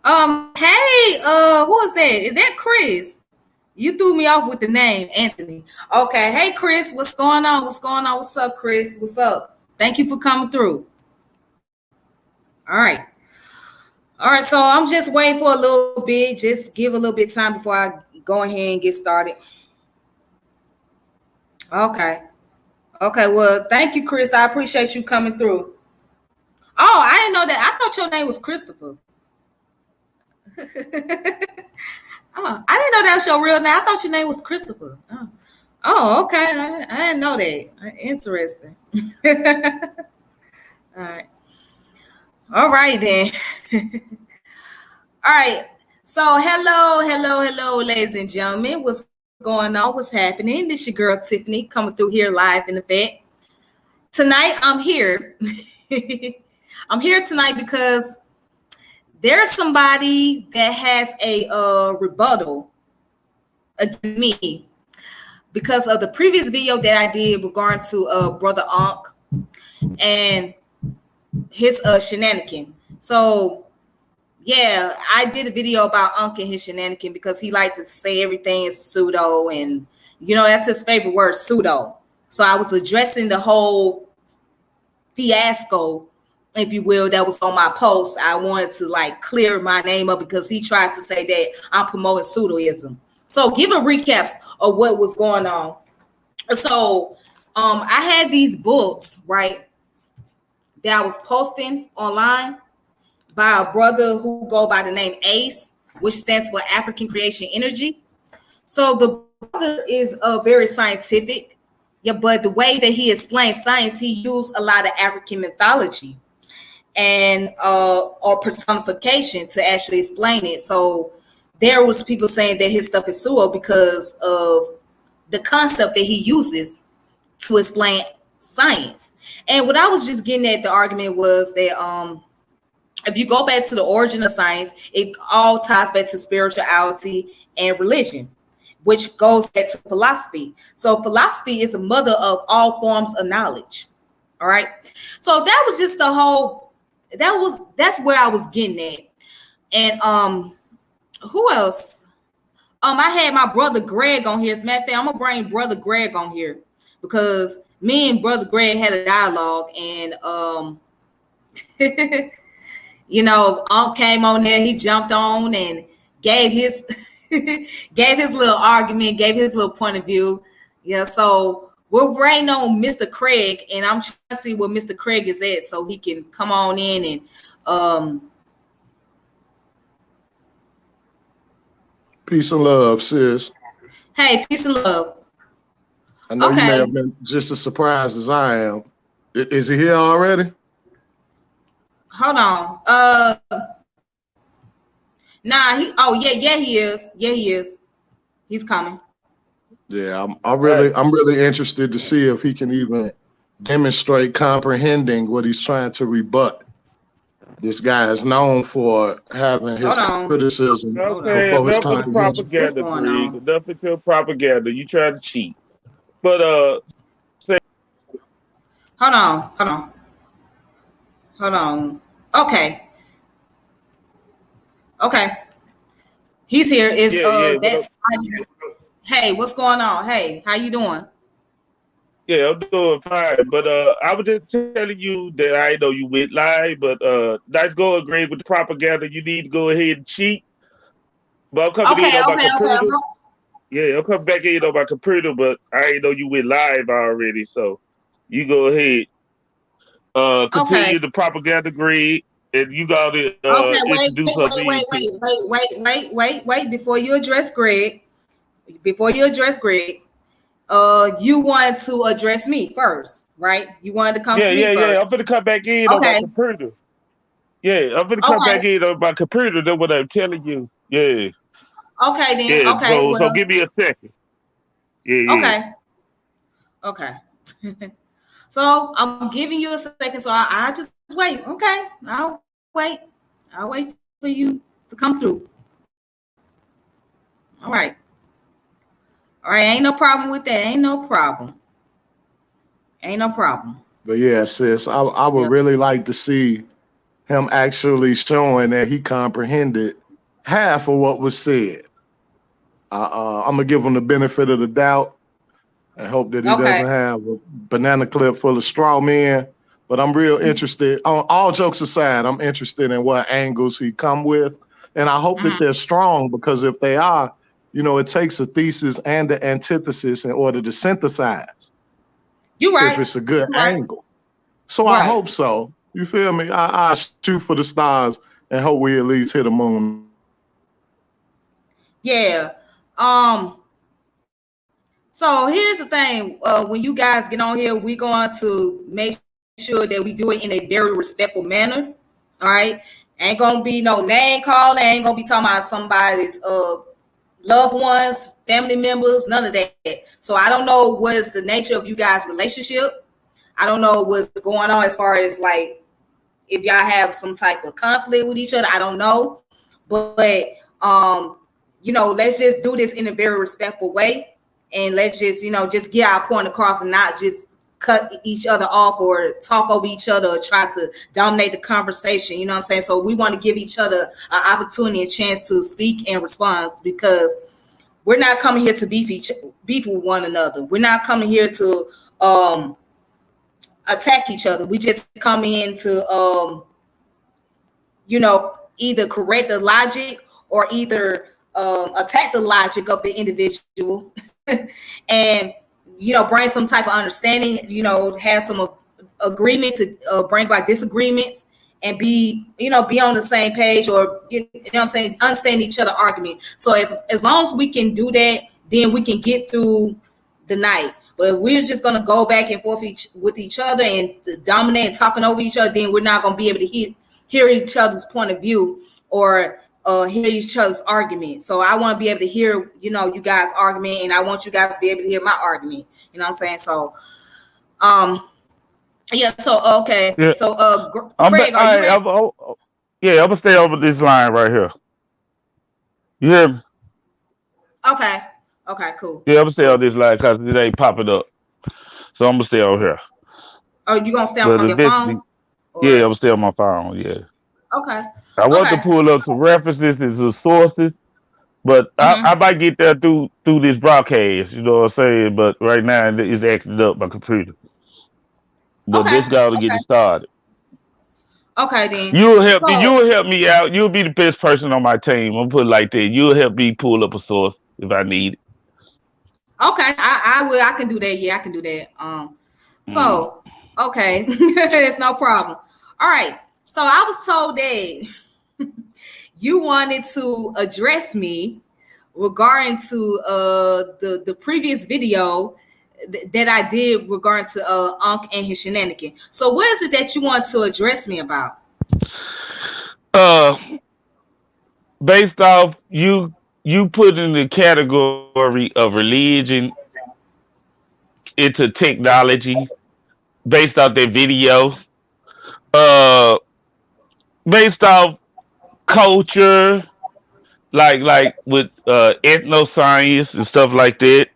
Hey, who is that? Is that Chris? You threw me off with the name, Anthony. Okay, hey Chris, what's going on? What's going on? What's up, Chris? What's up? Thank you for coming through. All right. All right, so I'm just waiting for a little bit. Just give a little bit of time before I go ahead and get started. Okay. Okay, well, thank you, Chris. I appreciate you coming through. Oh, I didn't know that. I thought your name was Christopher. Oh, I didn't know that was your real name. I thought your name was Christopher. Oh okay. I didn't know that. Interesting. All right. All right, then. All right. So, hello, ladies and gentlemen. What's going on? What's happening? This your girl Tiffany coming through here live in effect. Tonight, I'm here. I'm here tonight because there's somebody that has a rebuttal against me because of the previous video that I did regarding to Brother Ankh and his shenanigan. So yeah, I did a video about Ankh and his shenanigan because he liked to say everything is pseudo, and that's his favorite word, pseudo. So I was addressing the whole fiasco, if you will, that was on my post. I wanted to clear my name up because he tried to say that I'm promoting pseudoism. So give a recaps of what was going on. So I had these books, right, that I was posting online by a brother who go by the name ACE, which stands for African Creation Energy. So the brother is very scientific, but the way that he explains science, he used a lot of African mythology and or personification to actually explain it. So there was people saying that his stuff is pseudo because of the concept that he uses to explain science. And what I was just getting at, the argument was that if you go back to the origin of science, it all ties back to spirituality and religion, which goes back to philosophy. So philosophy is the mother of all forms of knowledge. All right. So that was just the whole, that's where I was getting at. And who else? I had my brother Greg on here. As a matter of fact, I'm gonna bring brother Greg on here because me and brother Greg had a dialogue, and came on there, he jumped on and gave his little argument, gave his little point of view. Yeah, so we're waiting on Mr. Craig, and I'm trying to see where Mr. Craig is at so he can come on in and peace and love, sis. Hey, peace and love. I know you may have been just as surprised as I am. Is he here already? Hold on. Nah, he is. Yeah, he is. He's coming. Yeah, I'm really interested to see if he can even demonstrate comprehending what he's trying to rebut. This guy is known for having his criticism before his comprehension. Enough with your propaganda. You try to cheat. But hold on. Okay. He's here. Hey, what's going on? Hey, how you doing? Yeah, I'm doing fine. But I was just telling you that I know you went live, but that's going great with the propaganda. You need to go ahead and cheat. But I'm coming in on my computer. Yeah, I'm coming back in on my computer, but I ain't know you went live already. So you go ahead. Continue the propaganda grid, and you got to introduce wait. Before you address Greg, you wanted to address me first, right? You wanted to come to me first. Yeah. I'm gonna come back in on my computer. Yeah, I'm gonna come back in on my computer. That's what I'm telling you. Yeah. Okay, then. Yeah, so give me a second. Yeah. Okay. So I'm giving you a second. So I just wait. Okay. I'll wait for you to come through. All right. Ain't no problem with that. Ain't no problem. But yeah, sis, I would really like to see him actually showing that he comprehended half of what was said. I'm gonna give him the benefit of the doubt and hope that he doesn't Okay. have a banana clip full of straw men. But I'm real interested. All jokes aside, I'm interested in what angles he come with, and I hope that they're strong, because if they are, it takes a thesis and the antithesis in order to synthesize. You If right. it's a good You right. angle, so I Right. hope so. You feel me? I shoot for the stars and hope we at least hit the moon. Yeah. So here's the thing. When you guys get on here, we're going to make sure that we do it in a very respectful manner. All right. Ain't gonna be no name calling. Ain't gonna be talking about somebody's loved ones, family members, none of that. So I don't know what is the nature of you guys' relationship. I don't know what's going on as far as like if y'all have some type of conflict with each other. I don't know. But let's just do this in a very respectful way. And let's just get our point across and not just cut each other off or talk over each other or try to dominate the conversation. You know what I'm saying? So we want to give each other an opportunity and chance to speak and respond, because we're not coming here to beef with one another. We're not coming here to attack each other. We just come in to either correct the logic or either attack the logic of the individual and bring some type of understanding, have some agreement to bring about disagreements and be on the same page, or what I'm saying, understand each other argument. So as long as we can do that, then we can get through the night. But if we're just gonna go back and forth with each other and dominate and talking over each other, then we're not gonna be able to hear each other's point of view or hear each other's argument. So I want to be able to hear, you guys' argument, and I want you guys to be able to hear my argument. You know what I'm saying? So, yeah. So okay. Yeah. So, Craig, are you ready? I'm gonna stay over this line right here. You hear me? Okay. Okay. Cool. Yeah, I'm gonna stay on Cool. this line because it ain't popping up. So I'm gonna stay over here. Oh, you gonna stay But on your phone? eventually, yeah, I'm Or gonna stay on my phone. Yeah. okay. I want to Okay. pull up some references and some sources, but I Mm-hmm. might get there through this broadcast. You know what I'm saying? But right now it's acting up my computer. But Okay. this got to get Okay. it started. Okay. Then. You'll help me. So You'll help me out. You'll be the best person on my team. I'm put it like that. You'll help me pull up a source if I need it. okay, I will. I can do that. Yeah, I can do that. Mm. So okay, it's no problem. All right. So I was told that you wanted to address me regarding to the previous video that I did regarding to Unc and his shenanigan. So what is it that you want to address me about? Uh, Based off you put in the category of religion into technology based off their videos. Uh, Based off culture, like with ethnoscience and stuff like that,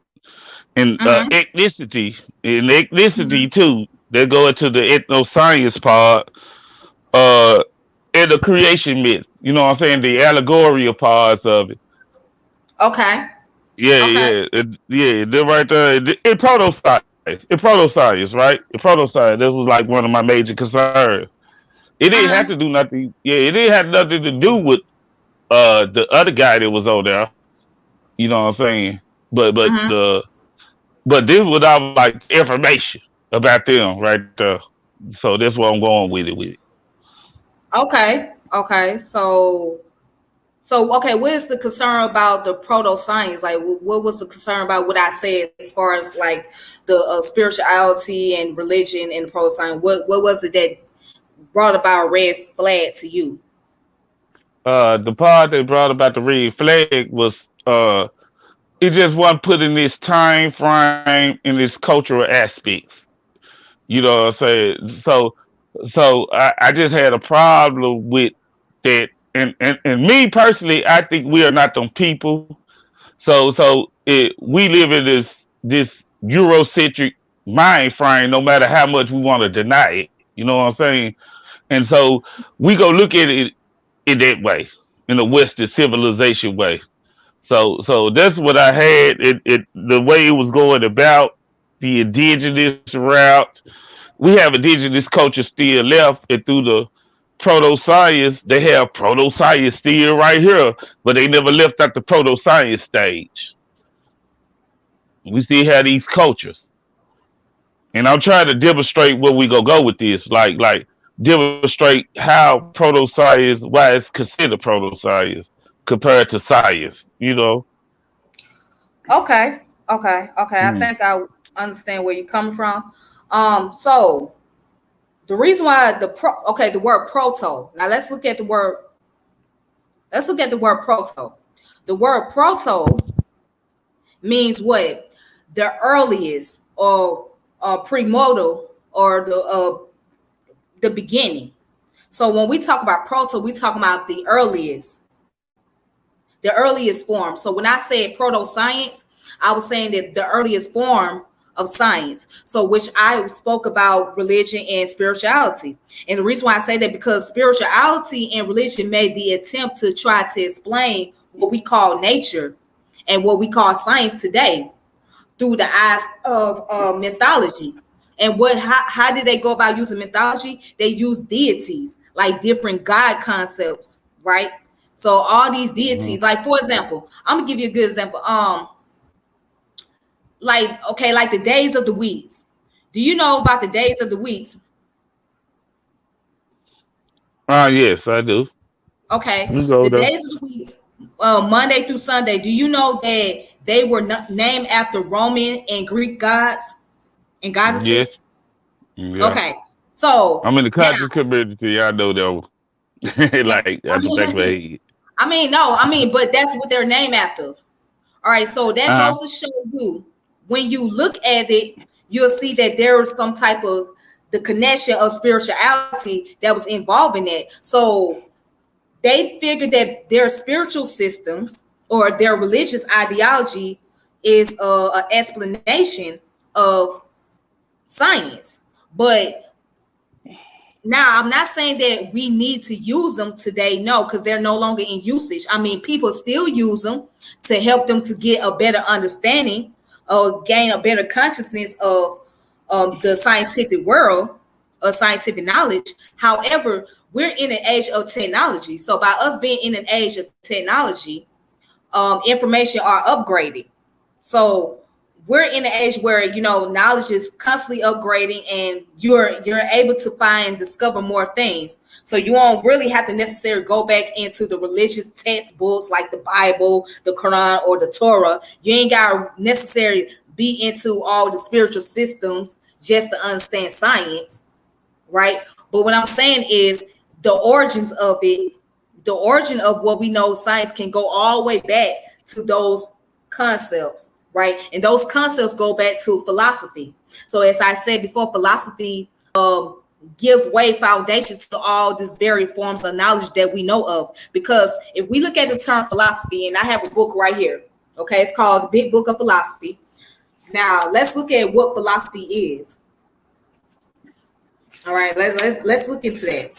and Mm-hmm. ethnicity Mm-hmm. too. They go into the ethnoscience part, uh, and the creation myth. You know what I'm saying? The allegorical parts of it. Okay. Yeah, Okay. yeah. They're right there. In proto science, right? In proto science, this was like one of my major concerns. It didn't have to Uh-huh. do nothing. Yeah, it didn't have nothing to do with the other guy that was on there. You know what I'm saying? But but Uh-huh. the but this was all like information about them right there. So that's where I'm going with it. Okay. Okay. So okay, what is the concern about the proto science? Like, what was the concern about what I said as far as like the spirituality and religion and the proto science? What was it that brought about a red flag to you? The part they brought about the red flag was it just wasn't put in this time frame in this cultural aspects. You know what I'm saying? So I just had a problem with that. And me personally, I think we are not them people. We live in this Eurocentric mind frame, no matter how much we want to deny it. You know what I'm saying? And so we go look at it in that way. in a Western civilization way. So that's what I had. It the way it was going about the indigenous route. We have indigenous culture still left, and through the proto science, they have proto science still right here, but they never left out the proto science stage. We still have these cultures, and I'm trying to demonstrate where we go with this, like demonstrate how proto science, why it's considered proto science compared to science. You know. Okay. I Mm. think I understand where you're coming from. So the reason why the word proto. Now let's look at the word. Let's look at the word proto. The word proto means what? The earliest or primordial or the beginning. So when we talk about proto, we talk about the earliest form. So when I said proto science, I was saying that the earliest form of science. So which I spoke about religion and spirituality. And the reason why I say that because spirituality and religion made the attempt to try to explain what we call nature and what we call science today through the eyes of mythology. And how did they go about using mythology? They use deities, like different god concepts, right? So all these deities, Mhm. like for example, I'm gonna give you a good example. Like the days of the weeks. Do you know about the days of the weeks? Ah, yes, I do. Okay, We go the there. days of the weeks, Monday through Sunday. Do you know that they were named after Roman and Greek gods and goddesses? Yes, yeah. Okay, so I'm in the now, conscious community. I know that one. Like at the back of my head. but that's what they're named after. All right, so that Uh goes to show you when you look at it, you'll see that there is some type of the connection of spirituality that was involved in that. So they figured that their spiritual systems or their religious ideology is an explanation of science. But now, I'm not saying that we need to use them today, no, because they're no longer in usage. I mean, people still use them to help them to get a better understanding or gain a better consciousness of the scientific world or scientific knowledge. However, we're in an age of technology. So, by us being in an age of technology, information are upgraded. So we're in an age where knowledge is constantly upgrading, and you're able to find discover more things. So you won't really have to necessarily go back into the religious textbooks like the Bible, the Quran, or the Torah. You ain't gotta necessarily be into all the spiritual systems just to understand science, right? But what I'm saying is the origins of it, the origin of what we know science can go all the way back to those concepts, right? And those concepts go back to philosophy. So as I said before, philosophy give way foundation to all these varied forms of knowledge that we know of. Because if we look at the term philosophy, and I have a book right here, okay, it's called The Big Book of Philosophy. Now let's look at what philosophy is. All right, let's look into that.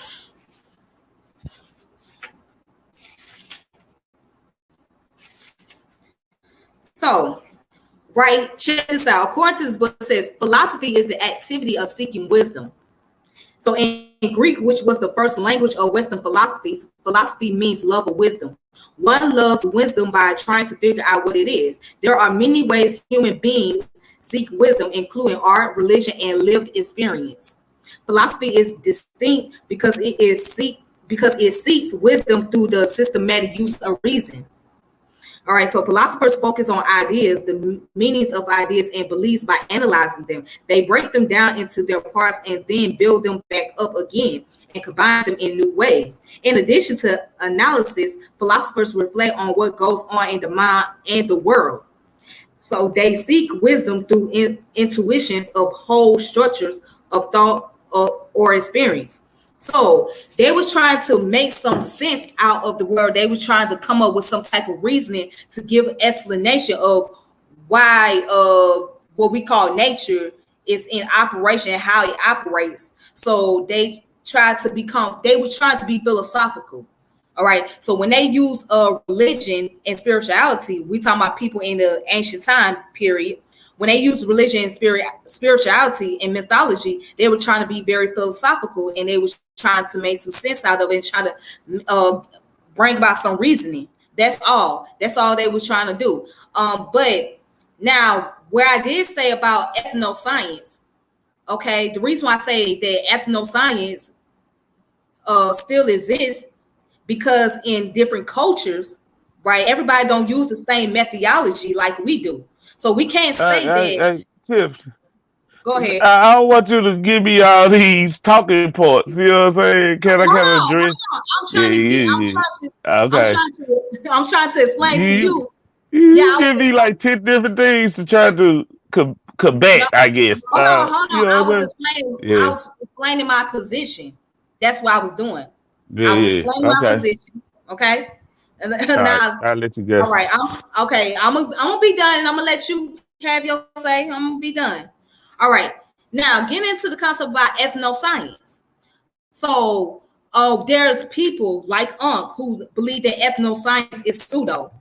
So, right, check this out. According to this book, it says philosophy is the activity of seeking wisdom. So, in Greek, which was the first language of Western philosophies, philosophy means love of wisdom. One loves wisdom by trying to figure out what it is. There are many ways human beings seek wisdom, including art, religion, and lived experience. Philosophy is distinct because it seeks wisdom through the systematic use of reason. All right, so philosophers focus on ideas, the meanings of ideas and beliefs by analyzing them. They break them down into their parts and then build them back up again and combine them in new ways. In addition to analysis, philosophers reflect on what goes on in the mind and the world. So they seek wisdom through intuitions of whole structures of thought or experience. So they was trying to make some sense out of the world. They was trying to come up with some type of reasoning to give explanation of why what we call nature is in operation, how it operates. So they were trying to be philosophical, All right. So when they use religion and spirituality, we talking about people in the ancient time period. When they use religion and spirituality and mythology, they were trying to be very philosophical, and they were trying to make some sense out of it and try to bring about some reasoning. That's all. That's all they were trying to do. But now, where I did say about ethnoscience, okay, the reason why I say that ethnoscience still exists because in different cultures, right, everybody don't use the same methodology like we do. So we can't say that. Tiff, Go ahead. I don't want you to give me all these talking points. You know what I'm saying? Can I kind of address? I'm trying to get. Okay. I'm trying to explain to you. You give me like 10 different things to try to combat, I guess. Hold on. I was explaining my position. That's what I was doing. I was explaining my position. Okay. And now I'll let you go. All right. I'm gonna be done, and I'm gonna let you have your say. I'm gonna be done. All right. Now getting into the concept about ethnoscience. So there's people like who believe that ethnoscience is pseudo,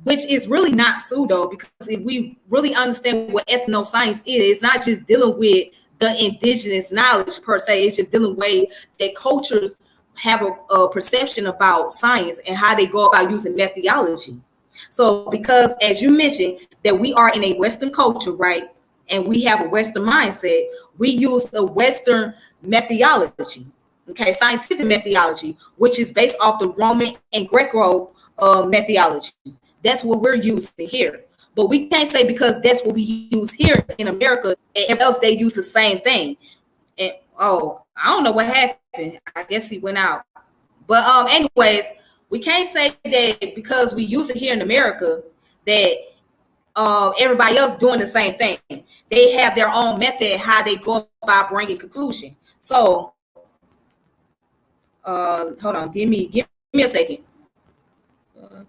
which is really not pseudo, because if we really understand what ethnoscience is, it's not just dealing with the indigenous knowledge per se. It's just dealing with that cultures have a perception about science and how they go about using methodology. So because, as you mentioned, that we are in a Western culture, right? And we have a Western mindset, we use the Western methodology, okay, scientific methodology, which is based off the Roman and Greco methodology. That's what we're using here. But we can't say because that's what we use here in America, and else they use the same thing. And I don't know what happened. I guess he went out. But anyways, we can't say that because we use it here in America that everybody else doing the same thing. They have their own method how they go about bringing conclusion. So hold on, give me a second.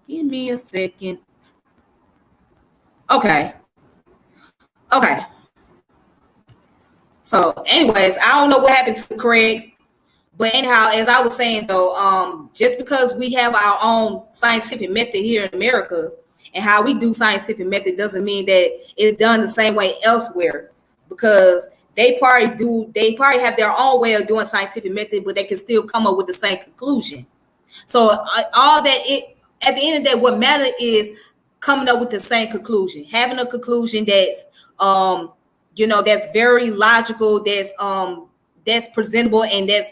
Give me a second. Okay. So, anyways, I don't know what happened to Craig, but anyhow, as I was saying though, just because we have our own scientific method here in America and how we do scientific method doesn't mean that it's done the same way elsewhere, because they probably have their own way of doing scientific method, but they can still come up with the same conclusion. So all that at the end of the day, what matters is coming up with the same conclusion, having a conclusion that's that's very logical, that's presentable, and that's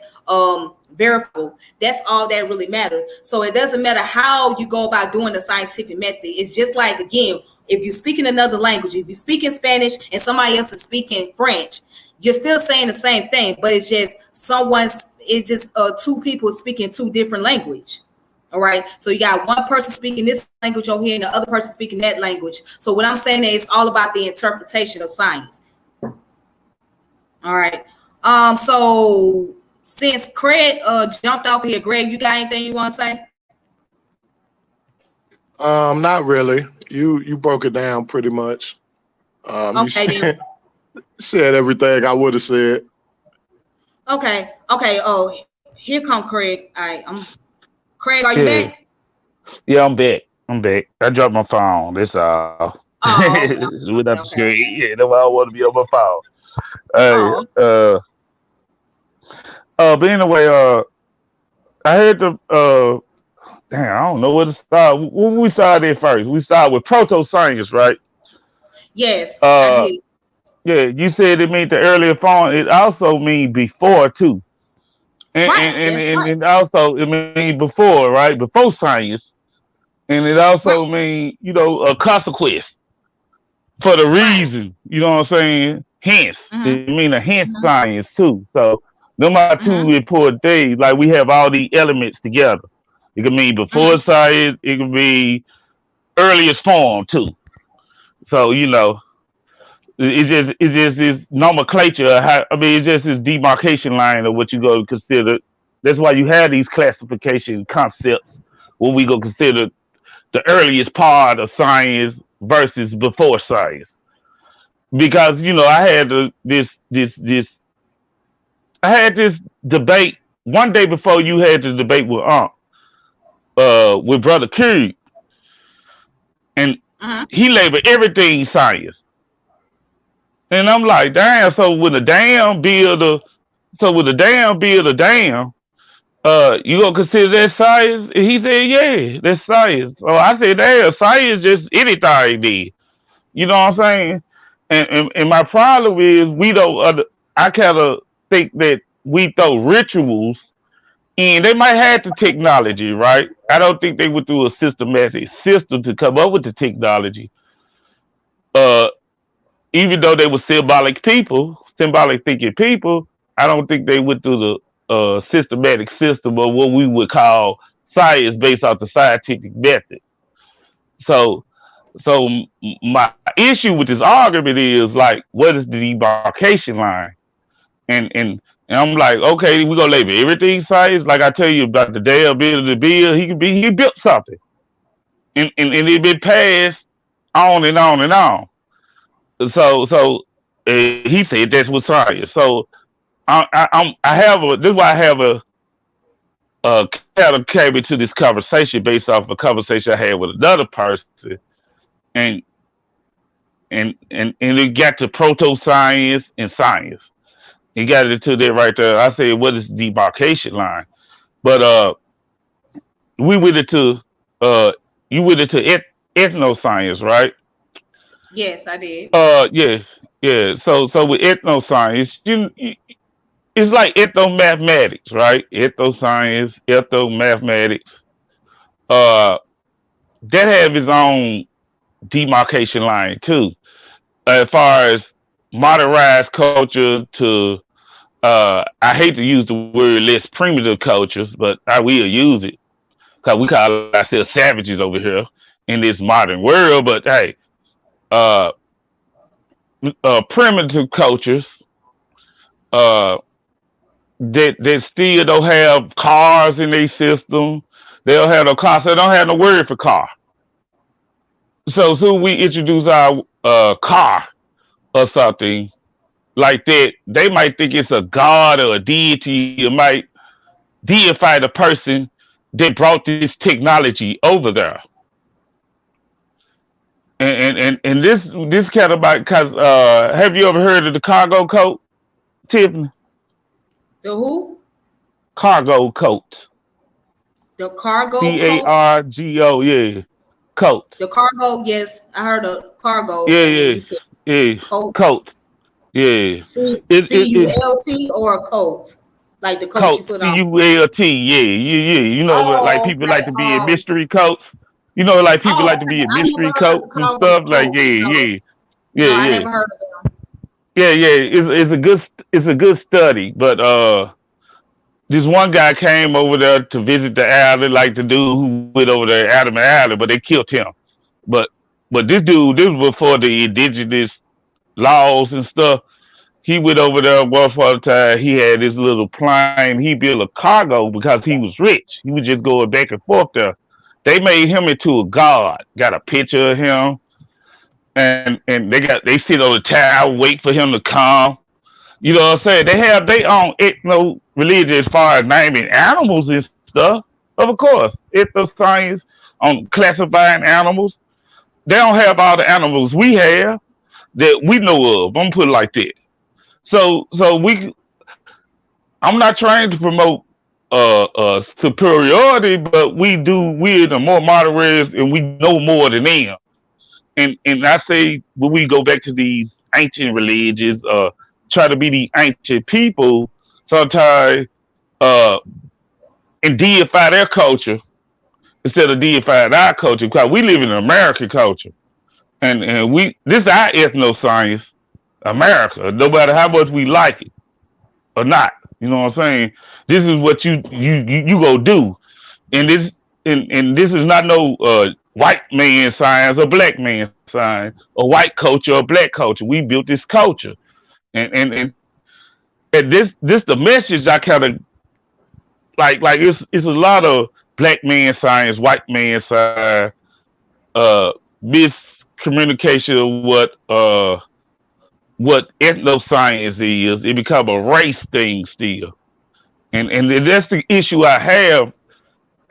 verifiable. That's all that really matters. So it doesn't matter how you go about doing the scientific method. It's just like, again, if you speak in another language, if you speak in Spanish and somebody else is speaking French, you're still saying the same thing, but it's just two people speaking two different language. All right. So you got one person speaking this language over here and the other person speaking that language. So what I'm saying is all about the interpretation of science. All right. So since Craig jumped off here, Greg, you got anything you want to say? Not really. You broke it down pretty much. Okay, you said everything I would have said. Okay. Oh, here come Craig. All right. Craig, are you back? Yeah, I'm back. I dropped my phone. That's all. Without the screen. Yeah, that's why I want to be on my phone. But anyway, I had to I don't know where to start. When we started at first, we started with proto-science, right? Yes, I did. Yeah, you said it means the earlier form. It also means before too. And also it means before, right? Before science. And it also means, a consequence for the reason, you know what I'm saying? Hence, it means a hence science too. So them are two important things. Like we have all these elements together. It can mean before science, it can be earliest form too. So, it's just this nomenclature. It's just this demarcation line of what you go to consider. That's why you have these classification concepts when we go consider the earliest part of science versus before science. Because I had this debate one day before you had the debate with Unc. with Brother Q, and he labeled everything science. And I'm like, damn. So when the dam build a dam, you gonna consider that science? And he said, yeah, that's science. So I said, damn, science just anything then. You know what I'm saying? And my problem is we don't. I kind of think that we throw rituals in. They might have the technology, right? I don't think they would do a systematic system to come up with the technology. Uh, Even though they were symbolic thinking people, I don't think they went through the systematic system of what we would call science based off the scientific method. So, my issue with this argument is like, what is the demarcation line? And I'm like, okay, we're gonna label everything science. Like I tell you about the Dale building the bill, he built something, and it been passed on and on and on. So he said that's what science. So I have a this is why I have a kind of came into this conversation based off a conversation I had with another person, and and it got to proto science and science. He got into that right there. I said, what is the demarcation line? But we went into uh you went into ethnoscience, right? Yes, I did. Yeah, yeah. So with ethnoscience, it's like ethnomathematics, right? Ethnoscience, ethnomathematics. Uh, that have its own demarcation line too, as far as modernized culture to I hate to use the word less primitive cultures, but I will use it because we call ourselves savages over here in this modern world. But hey, uh, primitive cultures uh, that still don't have cars in their system. They don't have no car, so they don't have no word for car. So soon we introduce our car or something like that, they might think it's a god or a deity. It might deify the person that brought this technology over there. And this kind of about because have you ever heard of the cargo coat, Tiffany? The who? Cargo coat. The cargo coat? Cargo, yeah. Coat. The cargo, yes, I heard of cargo, Yeah, and yeah, you said yeah. coat. Coat. Yeah. It CULT or coat? Like the coat you coat. put on. CULT. Yeah, yeah, yeah. You know, like Oh, people like okay. to be in mystery coats. You know, like people like to Okay. be in I never mystery heard of the coats and cargo stuff. Like, coat. yeah, No, yeah, no, yeah, I yeah, never heard of them. yeah, yeah. It's a good study. But this one guy came over there to visit the alley, like the dude who went over there, Adam and Alley, but they killed him. But this was before the indigenous laws and stuff. He went over there once upon a time. He had this little plane. He built a cargo because he was rich. He was just going back and forth there. They made him into a god. Got a picture of him, and they sit on the tower, wait for him to come. You know what I'm saying? They have their own ethno religion as far as naming animals and stuff. Of course, ethno science on classifying animals. They don't have all the animals we have that we know of. I'm gonna put it like that. So I'm not trying to promote superiority, but we're the more moderate and we know more than them. And I say when we go back to these ancient religions, try to be the ancient people, sometimes uh and deify their culture instead of deifying our culture, because we live in an American culture. And we this is our ethno science, America, no matter how much we like it or not. You know what I'm saying? This is what you go do. And this is not no white man science or black man science or white culture or black culture. We built this culture. And this the message I kind of like it's a lot of black man science, white man science, miscommunication of what ethnoscience is. It become a race thing still. And that's the issue I have.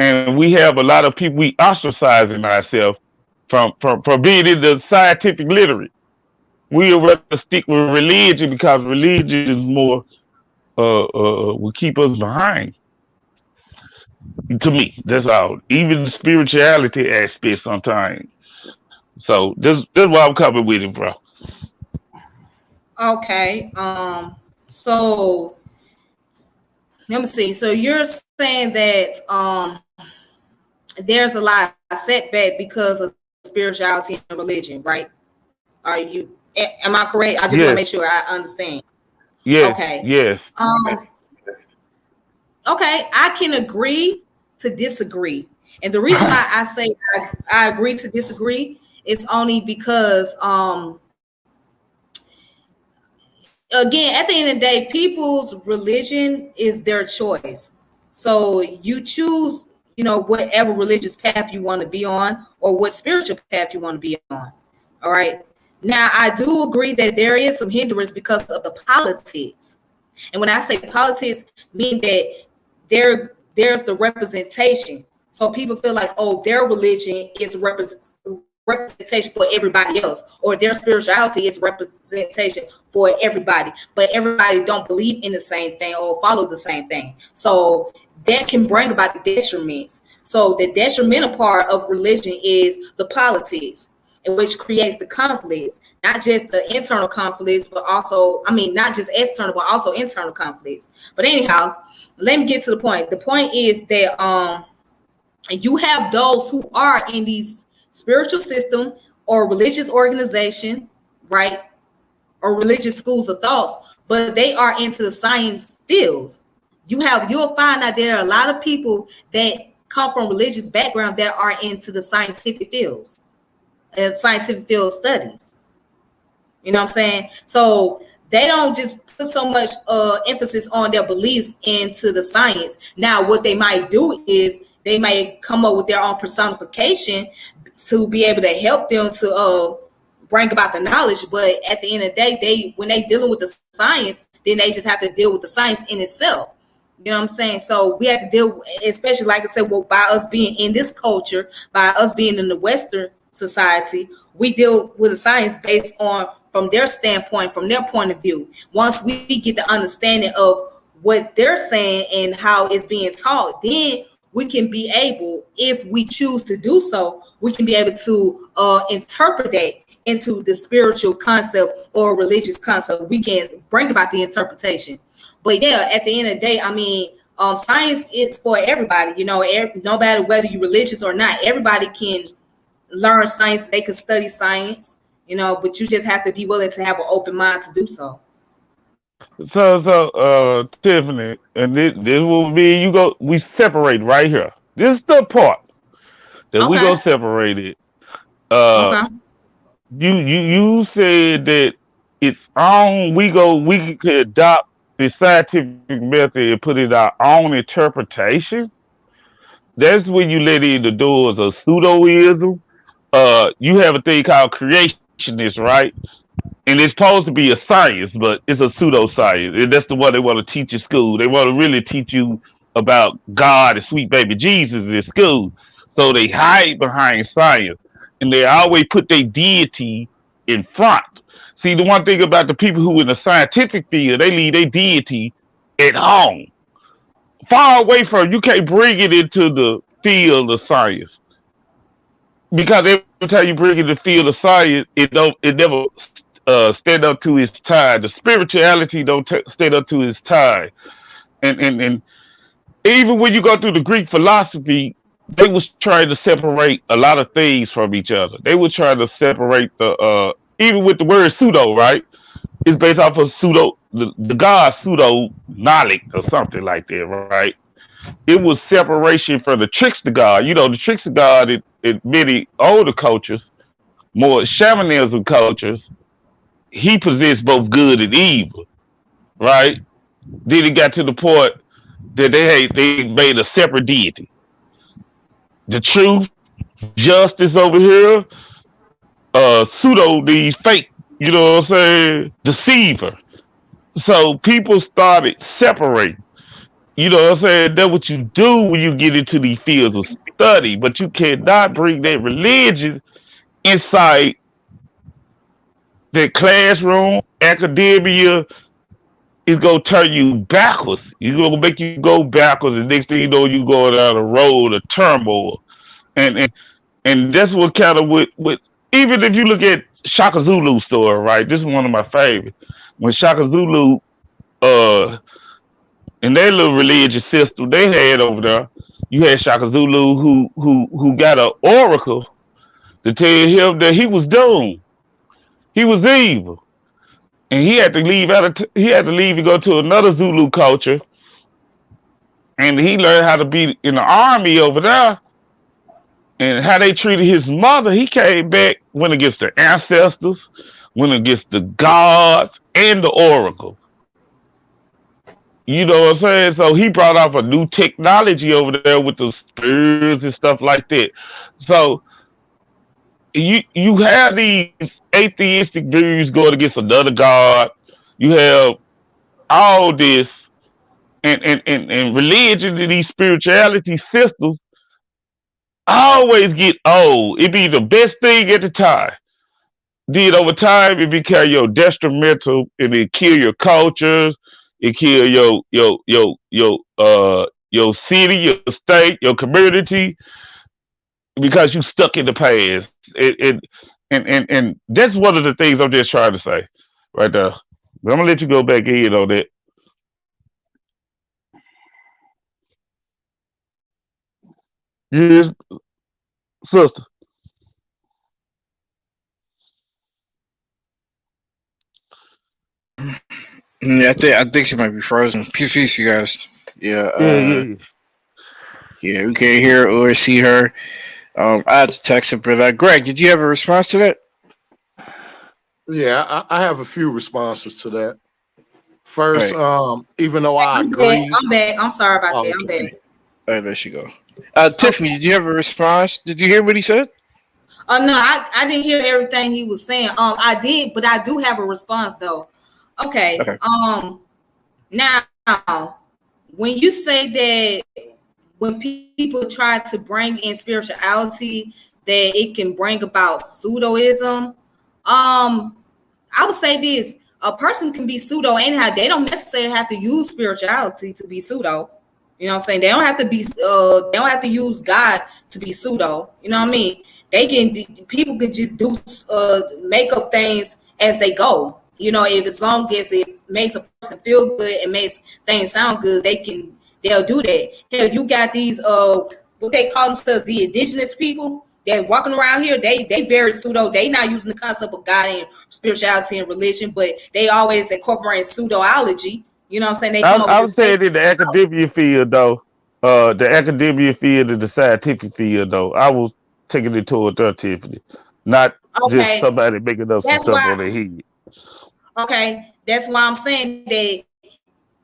and we have a lot of people we ostracizing ourselves from being in the scientific literate. We would rather stick with religion because religion is more will keep us behind. To me, that's all. Even the spirituality aspect sometimes. So this is why I'm coming with it, bro. Okay. So let me see. So you're saying that there's a lot of setback because of spirituality and religion, right? Are you? Am I correct? I just want to make Yes, sure I understand. yes, Okay. yes. Okay. I can agree to disagree, and the reason why I say I agree to disagree is only because again, at the end of the day, people's religion is their choice. So you choose, whatever religious path you want to be on or what spiritual path you want to be on. All right. Now, I do agree that there is some hindrance because of the politics. And when I say politics, mean that there's the representation. So people feel like, oh, their religion is representation for everybody else, or their spirituality is representation for everybody, but everybody don't believe in the same thing or follow the same thing. So that can bring about the detriments. So the detrimental part of religion is the politics, in which creates the conflicts, not just the internal conflicts, but also, not just external, but also internal conflicts. But anyhow, let me get to the point. The point is that you have those who are in these spiritual system or religious organization, right? Or religious schools of thoughts, but they are into the science fields. You'll find that there are a lot of people that come from religious background that are into the scientific fields and scientific field studies. You know what I'm saying? So they don't just put so much emphasis on their beliefs into the science. Now, what they might do is they might come up with their own personification to be able to help them to bring about the knowledge. But at the end of the day, when they dealing with the science, then they just have to deal with the science in itself. You know what I'm saying? So we have to deal, especially like I said, well, by us being in this culture, by us being in the Western society, we deal with the science based on from their standpoint, from their point of view. Once we get the understanding of what they're saying and how it's being taught, then we can be able, if we choose to do so, we can be able to interpret that into the spiritual concept or religious concept. We can bring about the interpretation. But yeah, at the end of the day, science is for everybody. No matter whether you're religious or not, everybody can learn science. They can study science, but you just have to be willing to have an open mind to do so. So, Tiffany, and this will be you go. We separate right here. This is the part that we go Okay. separate it. Uh, Okay. you said that it's on. We could adopt the scientific method and put it our own interpretation. That's when you let in the doors of pseudoism. You have a thing called creationist, right? And it's supposed to be a science, but it's a pseudoscience. And that's the one they want to teach in school. They want to really teach you about God and sweet baby Jesus in school. So they hide behind science. And they always put their deity in front. See, the one thing about the people who in the scientific field, they leave their deity at home. Far away from you can't bring it into the field of science. Because every time you bring it in the field of science, it never stand up to its time. The spirituality don't stand up to its time. And even when you go through the Greek philosophy, they was trying to separate a lot of things from each other. They were trying to separate even with the word pseudo, right? It's based off of the god pseudo knowledge or something like that, right? It was separation from the trickster god. The trickster god in many older cultures, more shamanism cultures, he possessed both good and evil, right? Then it got to the point that they made a separate deity. The truth, justice over here, pseudo the fake, you know what I'm saying? Deceiver. So people started separating. You know what I'm saying? That's what you do when you get into these fields of study, but you cannot bring that religion inside that classroom. Academia is gonna turn you backwards. You're gonna make you go backwards, and next thing you know, you going down a road of turmoil. And that's what kind of with even if you look at Shaka Zulu story, right? This is one of my favorites. When Shaka Zulu uh in their little religious system they had over there, you had Shaka Zulu who got an oracle to tell him that he was doomed. He was evil. And he had to leave he had to leave and go to another Zulu culture, and he learned how to be in the army over there and how they treated his mother. He came back, went against the ancestors, went against the gods and the oracle. You know what I'm saying? So he brought up a new technology over there with the spirits and stuff like that. So you have these atheistic views going against another god. You have all this and religion and these spirituality systems always get old. It be the best thing at the time. Then over time it become your detrimental and it kill your cultures, it kill your city, your state, your community because you stuck in the past. And that's one of the things I'm just trying to say right there. But I'm gonna let you go back in on that. Yes, sister. Yeah, I think she might be frozen. Peace, you guys. Yeah, Yeah, yeah, yeah, we can't hear or see her. I had to text her, but Greg, did you have a response to that? Yeah, I have a few responses to that. All First, right, even though I I'm back. agree, I'm back. I'm sorry about oh, that. I'm okay. back. all right, there she go. Okay. Tiffany, did you have a response? Did you hear what he said? Oh no, I didn't hear everything he was saying. I did, but I do have a response though. Okay. Okay. Now when you say that when people try to bring in spirituality, that it can bring about pseudoism. I would say this: a person can be pseudo anyhow. They don't necessarily have to use spirituality to be pseudo. You know what I'm saying? They don't have to be. They don't have to use God to be pseudo. You know what I mean? They can. People can just do make up things as they go. You know, if as long as it makes a person feel good and makes things sound good, they'll do that. Hell, you got these what they call themselves, the indigenous people that walking around here, they very pseudo. They not using the concept of God and spirituality and religion, but they always incorporate pseudoology. You know what I'm saying? They come up with I'm this fake. saying in the academia field though, the academia field and the scientific field though, I was taking it toward that Tiffany, not just Okay, somebody making up some that's stuff on why. their head. Okay, that's why I'm saying that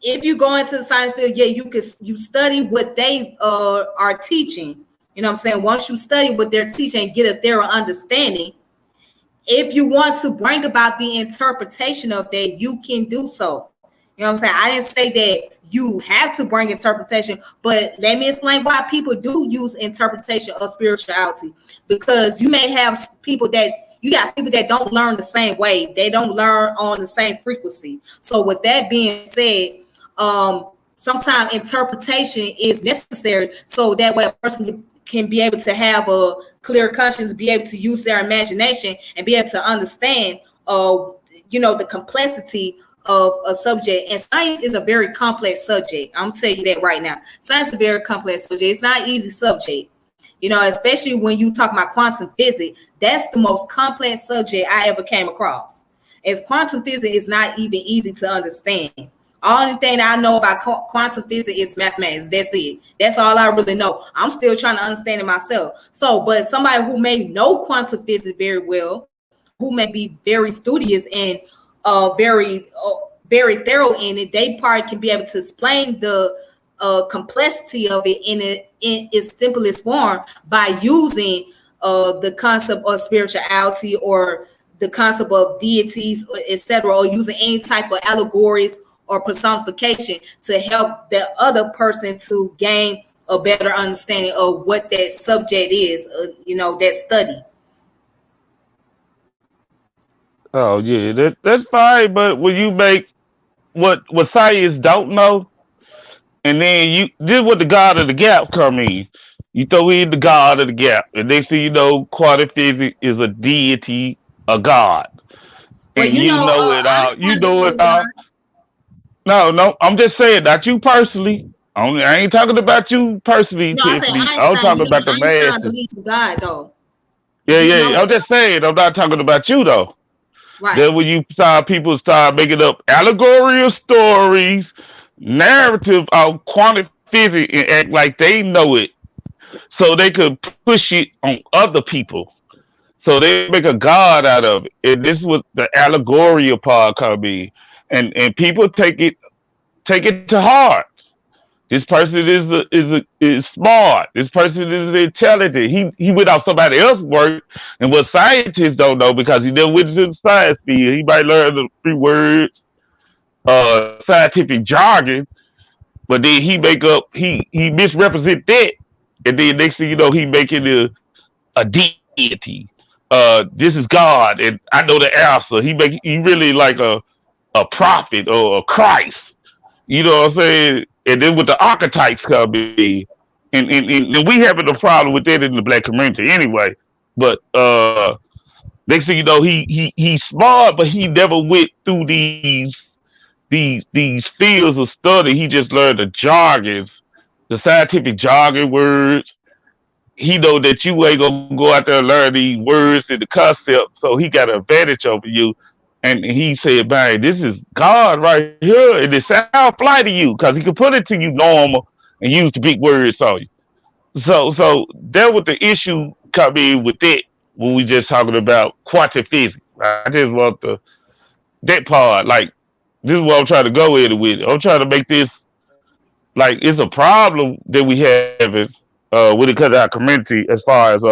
if you go into the science field, yeah, you study what they are teaching. You know what I'm saying? Once you study what they're teaching and get a thorough understanding, if you want to bring about the interpretation of that, you can do so. You know what I'm saying? I didn't say that you have to bring interpretation, but let me explain why people do use interpretation of spirituality. Because you may have people that you got people that don't learn the same way. They don't learn on the same frequency. So with that being said, sometimes interpretation is necessary so that way a person can be able to have a clear conscience, be able to use their imagination and be able to understand the complexity of a subject. And science is a very complex subject. I'm gonna tell you that right now. Science is a very complex subject. It's not an easy subject. Especially when you talk about quantum physics, that's the most complex subject I ever came across. As quantum physics is not even easy to understand. Only thing I know about quantum physics is mathematics. That's it. That's all I really know. I'm still trying to understand it myself. So, but somebody who may know quantum physics very well, who may be very studious and very thorough in it, they probably can be able to explain the complexity of it in its simplest form by using the concept of spirituality or the concept of deities, etc., or using any type of allegories or personification to help the other person to gain a better understanding of what that subject is, that study. Oh yeah, that's fine. But when you make what science don't know, and then this what the God of the gap come in. You throw in the God of the gap, and next thing you know, quantum physics is a deity, a God, Well, and you know it all. You Einstein know it believed in all. God. No, no, I'm just saying, not you personally. I ain't talking about you personally, No, I said Tiffany. I'm talking about the Einstein masses. believed in God though. Yeah, We know yeah. I'm that. just saying, I'm not talking about you though. Right. Then when you saw people start making up allegorical stories, narrative of quantum physics and act like they know it, so they could push it on other people. So they make a god out of it. And this was the allegorical part come in. And people take it to heart. This person is smart. This person is intelligent. He went off somebody else's work, and what scientists don't know because he never went into the science field. He might learn the three words, scientific jargon, but then he misrepresent that, and then next thing you know, he making a deity. This is God, and I know the answer. He really like a prophet or a Christ. You know what I'm saying? And then with the archetypes come in, and we having a problem with that in the black community anyway. But next thing you know, he's smart, but he never went through these fields of study. He just learned the jargons, the scientific jargon words. He know that you ain't gonna go out there and learn these words and the concept, so he got an advantage over you. And he said, "Man, this is God right here, and it sound fly to you because he can put it to you normal and use the big words on you." So that was the issue come in with that when we just talking about quantum physics. I just want that part like this is what I'm trying to go with. I'm trying to make this like it's a problem that we having when it comes to our community as far as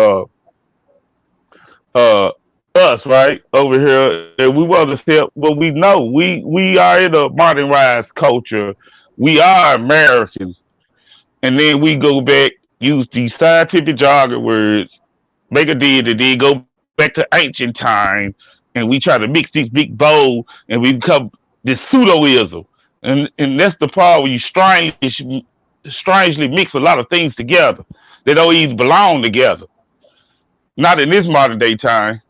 uh us right over here, and we want to step what we know. We are in a modernized culture. We are Americans, and then we go back use these scientific jargon words, make a deal, and then go back to ancient time, and we try to mix these big bowls, and we become this pseudoism, and that's the part where you strangely mix a lot of things together. They don't even belong together. Not in this modern day time.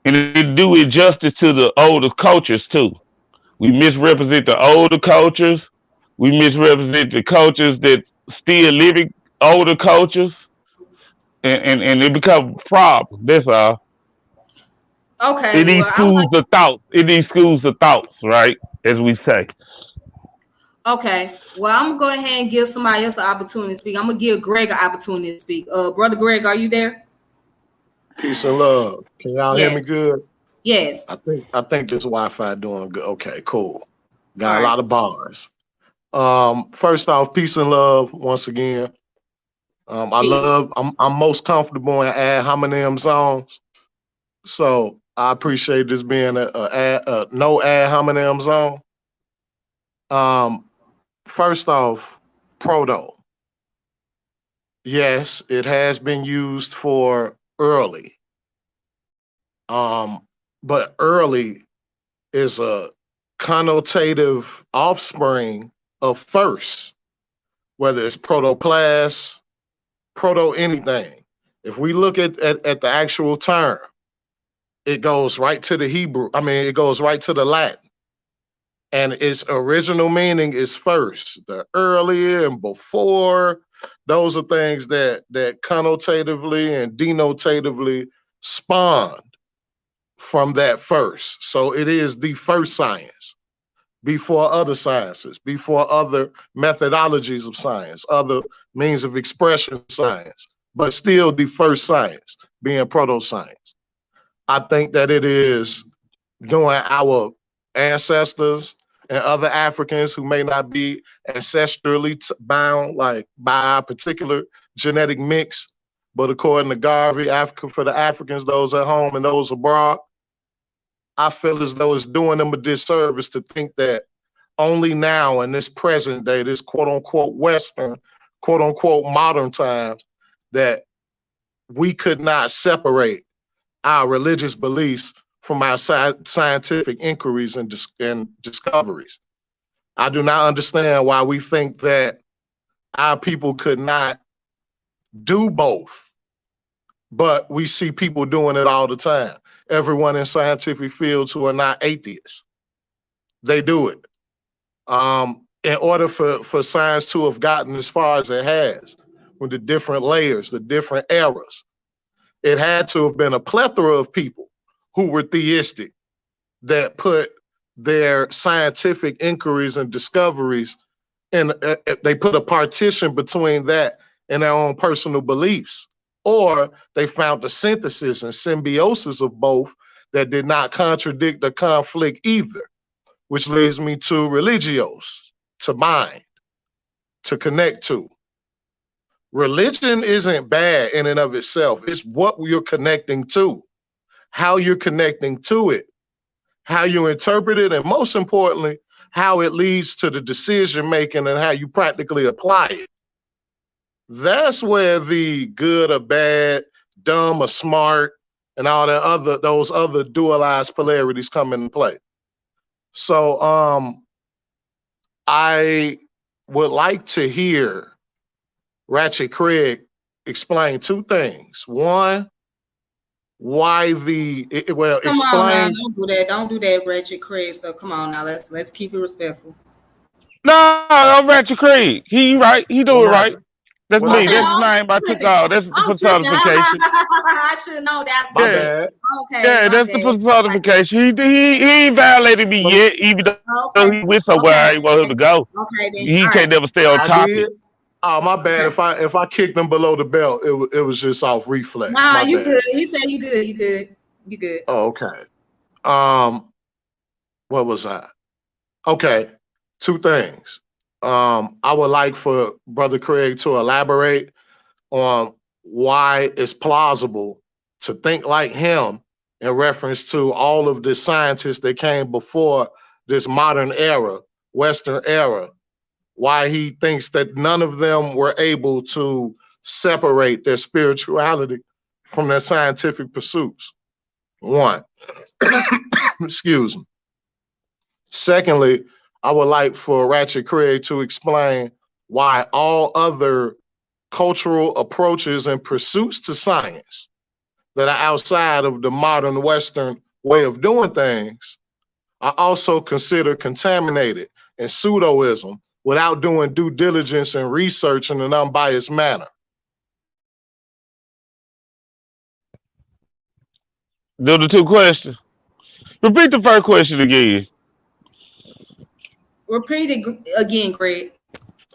And it do injustice to the older cultures too. We misrepresent the older cultures. We misrepresent the cultures that still living older cultures, and it become a problem. That's all. Okay. In these Well, I would schools like. of thought, in these schools of thoughts, right? As we say. Okay. Well, I'm gonna go ahead and give somebody else an opportunity to speak. I'm gonna give Greg an opportunity to speak. Brother Greg, are you there? Peace and love. Can y'all hear me Yes. good? Yes. I think this Wi-Fi doing good. Okay, cool. All Got a right. lot of bars. First off, peace and love once again. Peace. I'm most comfortable in ad hominem zones. So I appreciate this being a no ad hominem zone. Um, First off, proto. Yes, it has been used for early. Um, but early is a connotative offspring of first, whether it's protoplas, proto anything. If we look at the actual term, it goes right to the Hebrew. I mean, it goes right to the Latin. And its original meaning is first. The earlier and before, those are things that connotatively and denotatively spawned from that first. So it is the first science before other sciences, before other methodologies of science, other means of expression science, but still the first science, being proto science. I think that it is doing our ancestors and other Africans who may not be ancestrally bound, like by a particular genetic mix, but according to Garvey, Africa for the Africans, those at home and those abroad, I feel as though it's doing them a disservice to think that only now in this present day, this quote unquote Western, quote unquote modern times, that we could not separate our religious beliefs from our scientific inquiries and discoveries. I do not understand why we think that our people could not do both, but we see people doing it all the time. Everyone in scientific fields who are not atheists, they do it. In order for science to have gotten as far as it has, with the different layers, the different eras, it had to have been a plethora of people who were theistic that put their scientific inquiries and discoveries in, they put a partition between that and their own personal beliefs. Or they found the synthesis and symbiosis of both that did not contradict or conflict either, which leads me to religios, to mind, to connect to. Religion isn't bad in and of itself. It's what you're connecting to, how you're connecting to it, how you interpret it, and most importantly, how it leads to the decision making and how you practically apply it. That's where the good or bad, dumb or smart, and all that those other dualized polarities come into play. So I would like to hear Ratchet Craig explain two things. One, why Come on now, don't do that. Don't do that, Ratchet Craig. So come on now, let's keep it respectful. No, I'm Ratchet Craig. He right. He do it right. That's What me. Okay, That's his I'm name. I took tripping. all. That's the I'm tripping. personification. I should know that's My Yeah, it. bad. Okay, yeah. my That's the bad. All right. personification. He ain't violated me yet, even though Okay. he went somewhere Okay. I ain't want him to go. Okay then. He All right. can't never stay All on right. I topic. did. Oh, my bad. Okay. If I kicked him below the belt, it was just off reflex. Nah, My you bad. good. He said you good. You good. You good. Oh, okay. Um, what was I? Okay, two things. I would like for Brother Craig to elaborate on why it's plausible to think like him in reference to all of the scientists that came before this modern era, Western era, why he thinks that none of them were able to separate their spirituality from their scientific pursuits. One, excuse me. Secondly, I would like for Ratchet Craig to explain why all other cultural approaches and pursuits to science that are outside of the modern Western way of doing things are also considered contaminated and pseudoism without doing due diligence and research in an unbiased manner. Those are the two questions. Repeat the first question again. Repeat it again, Greg.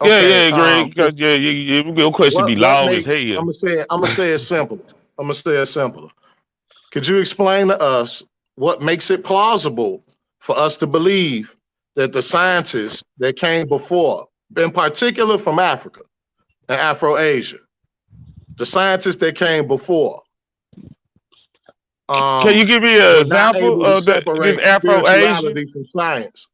Yeah, Okay, yeah, Greg. Because your question be what long as makes hell. I'm gonna say it simple. I'm gonna say it simpler. Could you explain to us what makes it plausible for us to believe that the scientists that came before, in particular from Africa and Afro-Asia, the scientists that came before, Can you give me an were not example able to of this separate Afro Asian? spirituality from science?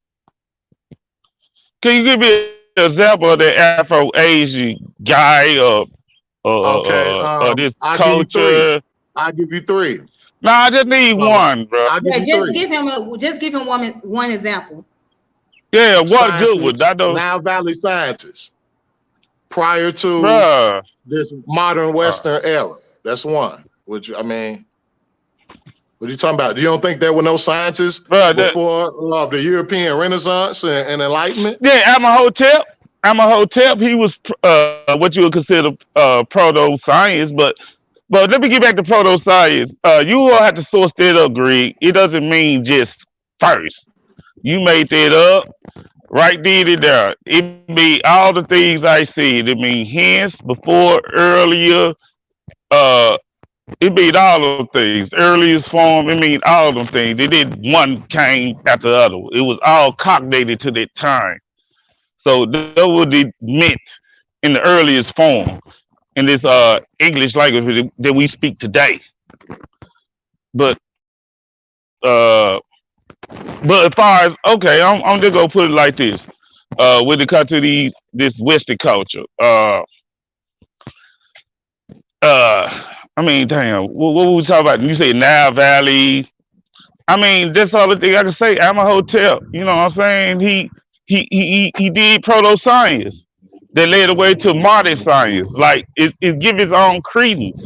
Can you give me an example of the Afro Asian guy Okay, or this I'll give you three. culture? I'll give you three. Nah, I just need Um, one, bro. I'll give Yeah, you three. just give him one example. Yeah, one good one. Scientists, I know, Nile Valley scientists, prior to bro. this modern Western era. That's one. Which I mean, what are you talking about? You don't think there were no scientists Bro, before the European Renaissance and Enlightenment? yeah, he was what you would consider proto science, but let me get back to proto science. You will have to source that up, Greg. It doesn't mean just first. You made that up right then and there. It mean all the things I said. It mean hence, before, earlier. Uh, it mean all of them things. Earliest form. It mean all of them things. It didn't one came after the other. It was all cognated to that time. So that what it meant in the earliest form in this English language that we speak today. But But as far as okay, I'm just gonna put it like this. When it comes to this Western culture, I mean, damn, what we talking about? You say Nile Valley. I mean, that's all the thing I can say. I'm a hotel. You know what I'm saying? He did proto science that led the way to modern science. Like it give its own credence.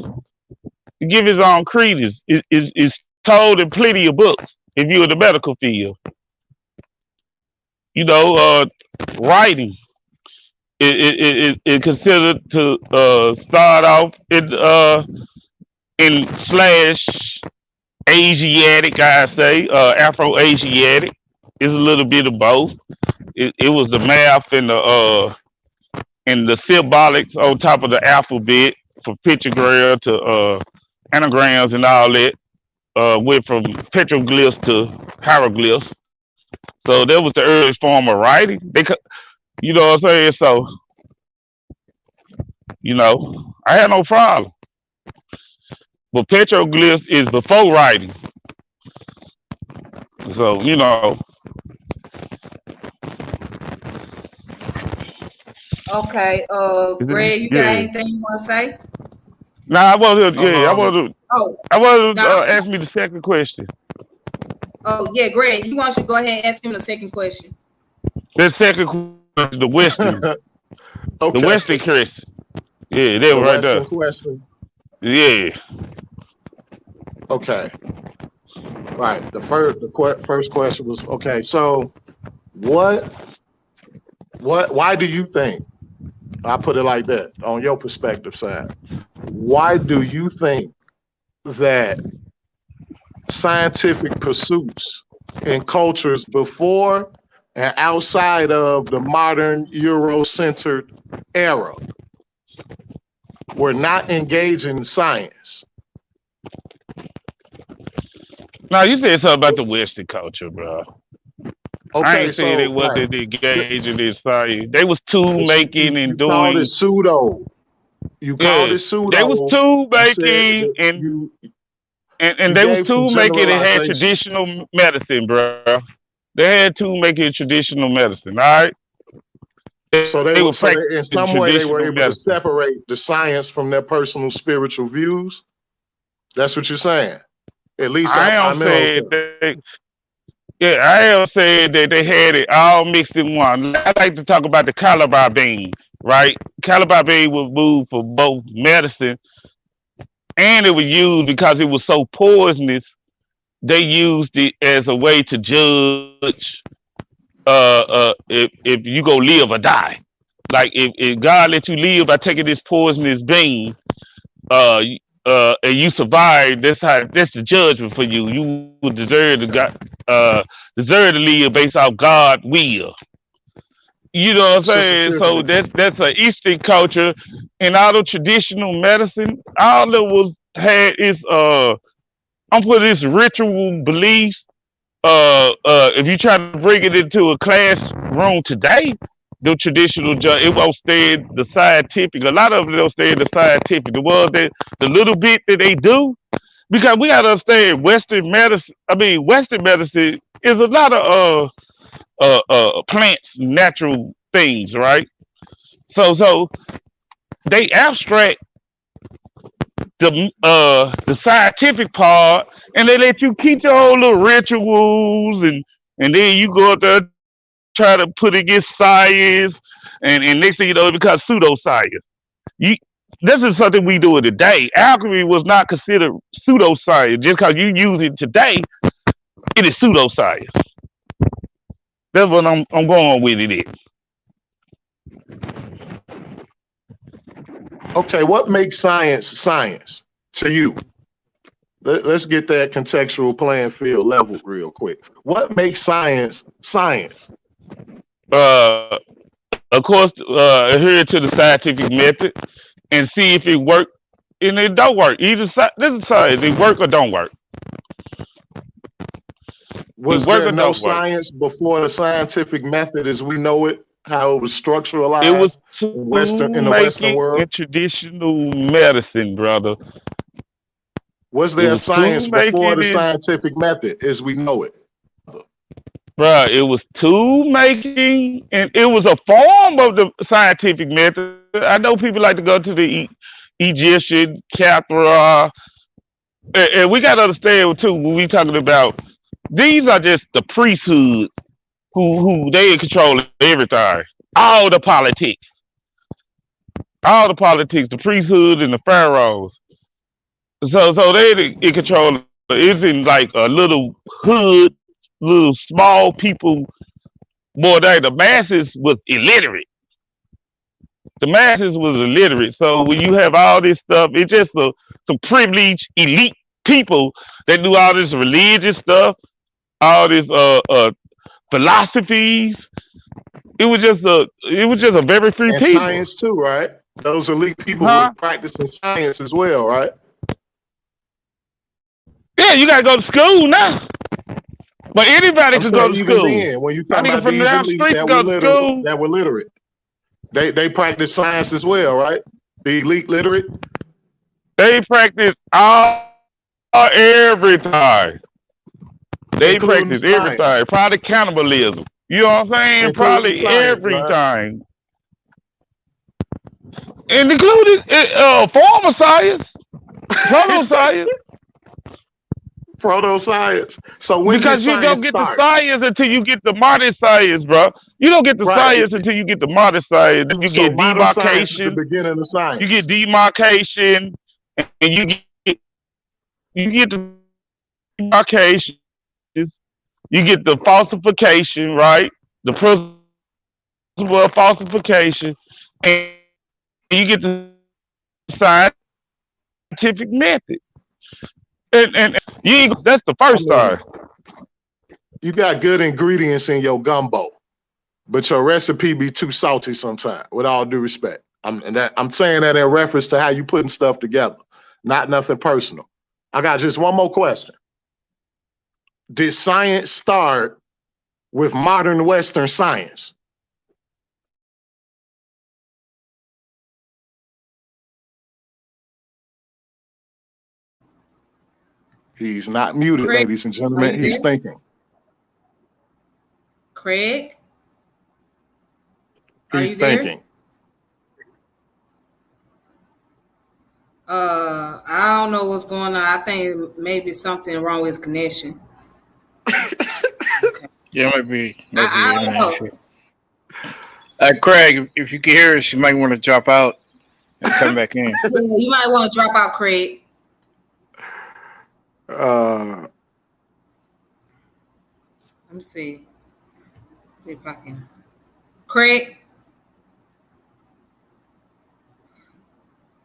It give its own credence. It's told in plenty of books. If you're in the medical field, you know, writing it considered to start off in slash Asiatic, I say, Afro-Asiatic. It's a little bit of both. It was the math and the symbolics on top of the alphabet from pictogram to anagrams and all that. Went from petroglyphs to hieroglyphs. So that was the earliest form of writing. You know what I'm saying? So I had no problem. But petroglyphs is before writing. So Okay, Greg, you got yeah. anything you want to say? Now I want to, yeah, Oh, I want to now, ask me the second question. oh yeah, Greg, he wants you to go ahead and ask him the second question. The second question, the Western, the Okay. Western question. Yeah, they The were right there. Western question. Yeah. Okay. Right. The first question was okay. So, why do you think? I put it like that on your perspective side. Why do you think that scientific pursuits in cultures before and outside of the modern Euro-centered era were not engaging in science? Now you said something about the Western culture, bro. I Okay, ain't saying they so right, wasn't engaging in science. They was tool but making and you called it doing. pseudo. You called Yeah, it they was pseudo. tool You said making that and you they was gave some tool making and had generalizations. traditional medicine, bro. They had tool making traditional medicine. All right, So they were in practicing some way they were traditional able to medicine. separate the science from their personal spiritual views. That's what you're saying. At least I am I'm in saying hotel. yeah, I am saying that they had it all mixed in one. I like to talk about the calabar bean, right? Calabar bean was moved for both medicine and it was used because it was so poisonous. They used it as a way to judge if you go live or die. Like if God let you live by taking this poisonous bean, uh, and you survive, that's the judgment for you. You would deserve to live based off God will. You know what I'm Sister saying? So Tiffany. that's an Eastern culture, and all the traditional medicine, all it was had is I'm putting this ritual beliefs. If you try to bring it into a classroom today, the traditional it won't stay in the scientific. A lot of it don't stay in the scientific. The little bit that they do, because we gotta understand Western medicine. I mean, Western medicine is a lot of plants, natural things, right? So they abstract the scientific part, and they let you keep your own little rituals, and then you go out there try to put against science, and next thing you know, it becomes pseudoscience. You This is something we do today. Alchemy was not considered pseudoscience just because you use it today. It is pseudoscience. That's what I'm going with it. Is. Okay, what makes science science to you? Let's get that contextual playing field level real quick. What makes science science? Uh, of course, adhere to the scientific method and see if it work and it don't work. This is science. It work or don't work. It Was work there or no don't work. science before the scientific method as we know it, how it was It was structuralized tool in the Western making world? and traditional medicine, brother. Was It there was tool science before making the and scientific method as we know it? Bruh, it was tool making, and it was a form of the scientific method. I know people like to go to the Egyptian, Cathara, and we got to understand too when we talking about these are just the priesthoods who they in control of everything, all the politics, the priesthood and the pharaohs. So they in control. It's in like a little hood, little small people. More than the masses was illiterate. The masses was illiterate. So when you have all this stuff, it's just some privileged elite people that do all this religious stuff, all this philosophies. It was just a very free And people. science too, right? Those elite people Huh? were practicing science as well, right? Yeah, you gotta go to school now. But anybody I'm could go saying to even school. then, when you A talk nigga about from these down the elites street can go to school. that were literate, they practice science as well, right? The elite literate, They practice everything. They including practice science, everything. Probably cannibalism. You know what I'm saying? including Probably science, right? everything. And including form of science, proto science. Proto science. So when did Because you don't science get the start? science until you get the modern science, bro. You don't get the Right. science until you get the modern science. Then you So get modern science is the demarcation. beginning of You get science. demarcation, and you get the demarcation. You get the falsification, right? The principle of falsification, and you get the scientific method. And you ain't, that's the I first mean, time. you got good ingredients in your gumbo, but your recipe be too salty sometimes. With all due respect, I'm saying that in reference to how you putting stuff together, not nothing personal. I got just one more question. Did science start with modern Western science? He's not muted, Craig, ladies and are gentlemen. you He's there? thinking. Craig, are He's you there? thinking. I don't know what's going on. I think maybe something wrong with his connection. Okay. Yeah, might be I don't internet know. issue. Craig, if you can hear us, you might want to drop out and come back in. Yeah, you might want to drop out, Craig. Uh, Let me see. See if I can. Craig.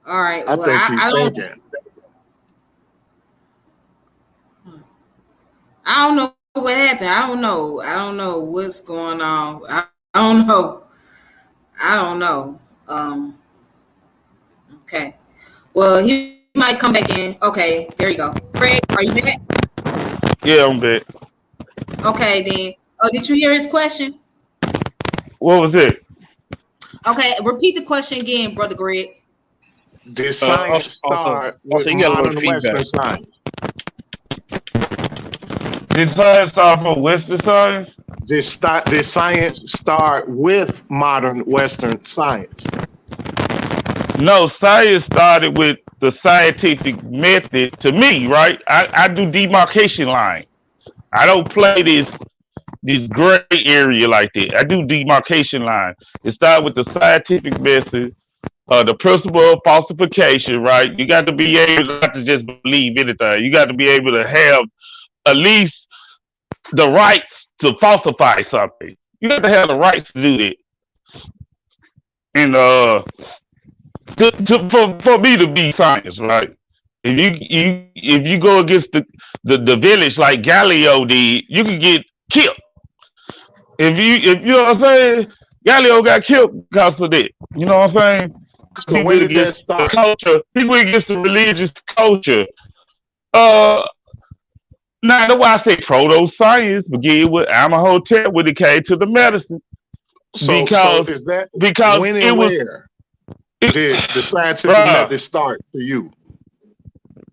All right. I Well, think he's I don't. thinking. I don't know what happened. I don't know. I don't know what's going on. I don't know. I don't know. Okay. Well, he might come back in. Okay. There you go. Craig, are you back? Yeah, I'm back. Okay, then. Oh, did you hear his question? What was it? Okay. Repeat the question again, Brother Greg. Did science start with you got a modern little feedback. Western science? Did science start from Western science? Did science start with modern Western science? No, science started with the scientific method. To me, right? I do demarcation line. I don't play this gray area like that. I do demarcation line. It started with the scientific method, the principle of falsification, right? You got to be able not to just believe anything. You got to be able to have at least the rights to falsify something. You got to have the rights to do that. And for me to be science, right? If you go against the village like Galileo did, you can get killed. If you know what I'm saying, Galileo got killed because of that. You know what I'm saying? So He when went did that against the start? culture. He went against the religious culture. Now that's why I say proto science began with Amahotep when it came to the medicine. So Because is that when it and was where did the scientific bruh, method start for you?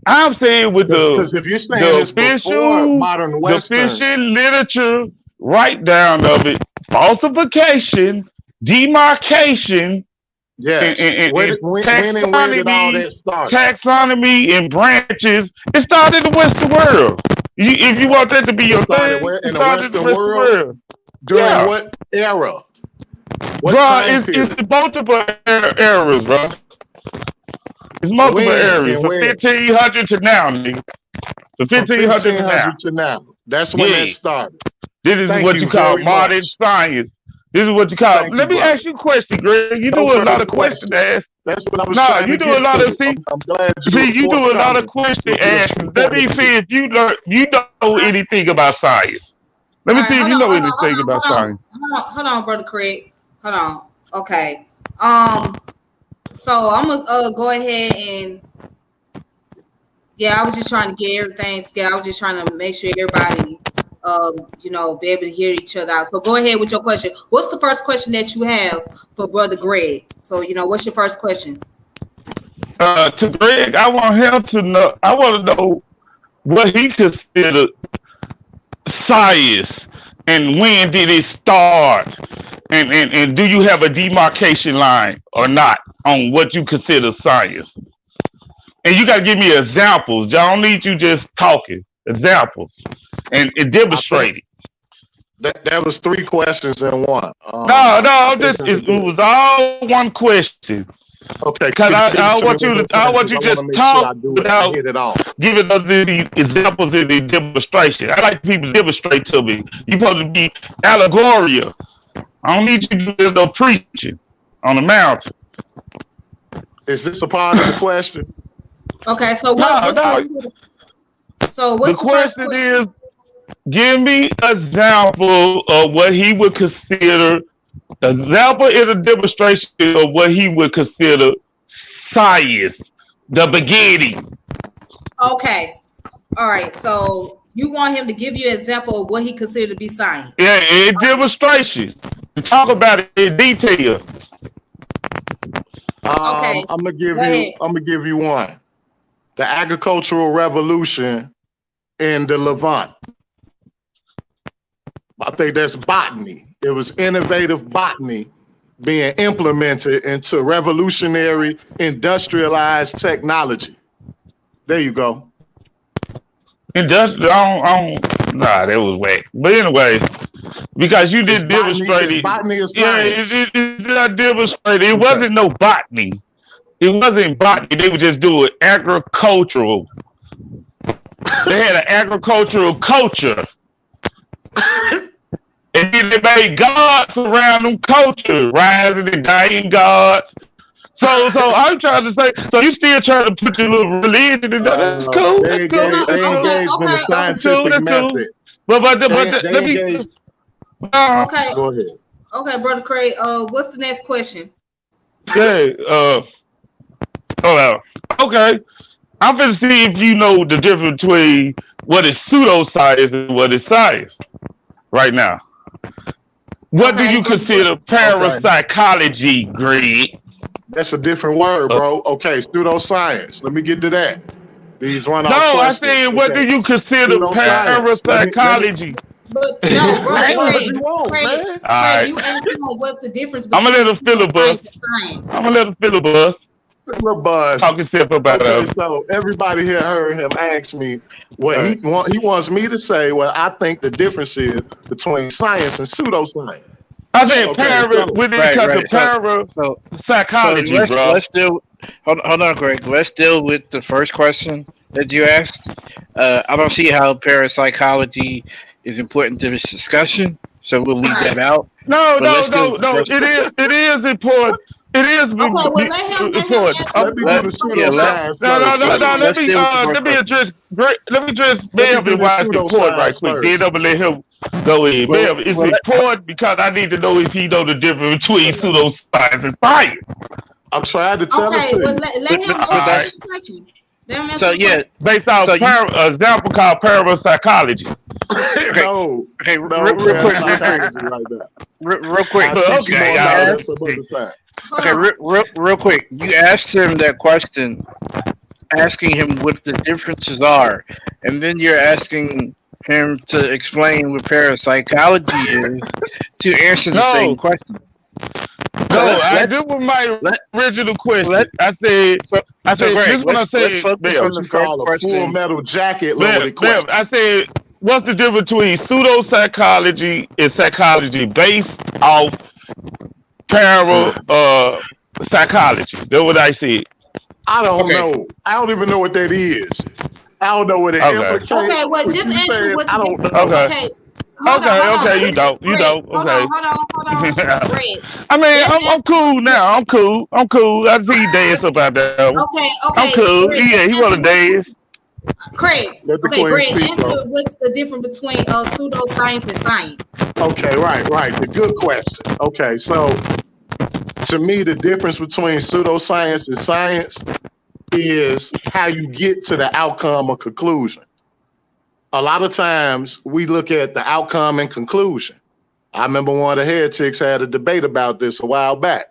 I'm saying with Because if you're saying the it's before official modern Western, literature, write-down of it, falsification, demarcation, Yes. and When and where did all that start? taxonomy and branches. It started in the Western world. If you want that to be your thing, in the Western world? During Yeah. what era? What Bro, time period? it's multiple eras, bro. It's multiple eras. And From when? 1500 to now, nigga. From From 1500 to now. That's when Yeah. that started. This is Thank what you you call very modern much. science. This is what you call. Thank Let you, me brother. ask you a question, Greg. You No do a lot further of question questions. ask. That's what I was No, trying you to do a get lot to. of see. I'm glad you See, you do a lot of forthcoming question with your asking. Let me point of see view. if you know anything about science. Let me All right, see if hold you on, know hold on, hold anything on, about hold on, science. hold on, brother Craig. Hold on. Okay. So I'm gonna go ahead and I was just trying to get everything together. I was just trying to make sure everybody, be able to hear each other out. So go ahead with your question. What's the first question that you have for Brother Greg? So what's your first question? To Greg, I want him to know. I want to know what he considered science and when did it start, and do you have a demarcation line or not on what you consider science? And you got to give me examples. I don't need you just talking. Examples and I think demonstrating. that was 3 questions in one. No, I think this that's is, it good. was all one question. Okay, Cause could you give it I to me want one you more to I time? want Because you I want to just make sure talk I do it. I without hit it all. giving us the examples in the demonstration. I like people to demonstrate to me. You supposed to be allegoria. I don't need you to do no preaching on the mountain. Is this a part of the question? Okay. So No. The what's the first question question? is, give me an example of what he would consider. Example in a demonstration of what he would consider science, the beginning. Okay. All right. So you want him to give you an example of what he considered to be science? Yeah, in demonstration. Talk about it in detail. Okay. I'm gonna give Go ahead. you one. The agricultural revolution in the Levant. I think that's botany. It was innovative botany being implemented into revolutionary industrialized technology. There you go. Industrial, nah, that was whack. But anyway, because you didn't demonstrate it. Botany is Yeah, science. it did not demonstrate it. It Okay. wasn't no botany. It wasn't botany. They were just doing agricultural. They had an agricultural culture. And then they made gods around them culture, rising and dying gods. So I'm trying to say, so you still trying to put your little religion in there? That's cool. They That's cool. That's cool. engaged in the That's cool. scientific That's cool. method. But They let me. engaged. Okay. Go ahead. Okay, Brother Craig. What's the next question? Yeah. Hold on. Okay. I'm gonna see if you know the difference between what is pseudoscience and what is science right now. What do Okay. you consider parapsychology, Greg? That's a different word, bro. Okay, pseudoscience. Let me get to that. These run No, off I questions. said, what do you consider Pseudoscience. parapsychology? But no, Brother Say what Craig. you want, man. All Craig, right. you asked him what's the difference I'm between gonna let him pseudoscience filibust. and science. I'm gonna let him filibust. Little buzz. Talk himself about Okay, it. so everybody here heard him ask me what he wants me to say. What I think the difference is between science and pseudoscience. I said Okay, when it comes to parapsychology, bro. let's deal. Hold on, Greg. Let's deal with the first question that you asked. I don't see how parapsychology is important to this discussion, so we'll leave that out. No. First It is important. It is Okay, well let him important. answer. let me do the pseudoscience No. first. Let me address Melvin why it's important right quick. Then I'm gonna let him go in. Melvin, it's important because I need to know if he know the difference between pseudoscience and science. I'm trying to tell it Okay, to well you. let him answer the question. Let him answer So the yeah, question. Based off example called parapsychology. No, okay, no, real man, quick, psychology right there. real quick. I'll teach you more about that some other time. Okay, real quick. You asked him that question, asking him what the differences are, and then you're asking him to explain what parapsychology is to answer the same No, question. So no, let this was my let original question. let I said, so, so this Greg, is what I let's said, focus Bill. on What the you first call a full question. metal jacket Bill, loaded Bill, question. I said, what's the difference between pseudo psychology and psychology based off para psychology? That's what I said. I don't Okay, know. I don't even know what that is. I don't know what it Okay. implicates. Okay, well, What just you answer said, what I the don't difference. know. Okay. Okay, Okay. hold on, Okay. You Greg, don't. You Greg, don't. Okay. hold on, Greg. I mean, Just I'm answer. cool now. I'm cool. I'm cool. I see you dance up out there. I'm Okay, cool. Greg, Yeah, just he want answer to what. dance. Craig, Let the okay, queen Greg, speak, bro. answer what's the difference between pseudoscience and science. Okay, right. The good question. Okay, so to me, the difference between pseudoscience and science is how you get to the outcome or conclusion. A lot of times we look at the outcome and conclusion. I remember one of the heretics had a debate about this a while back.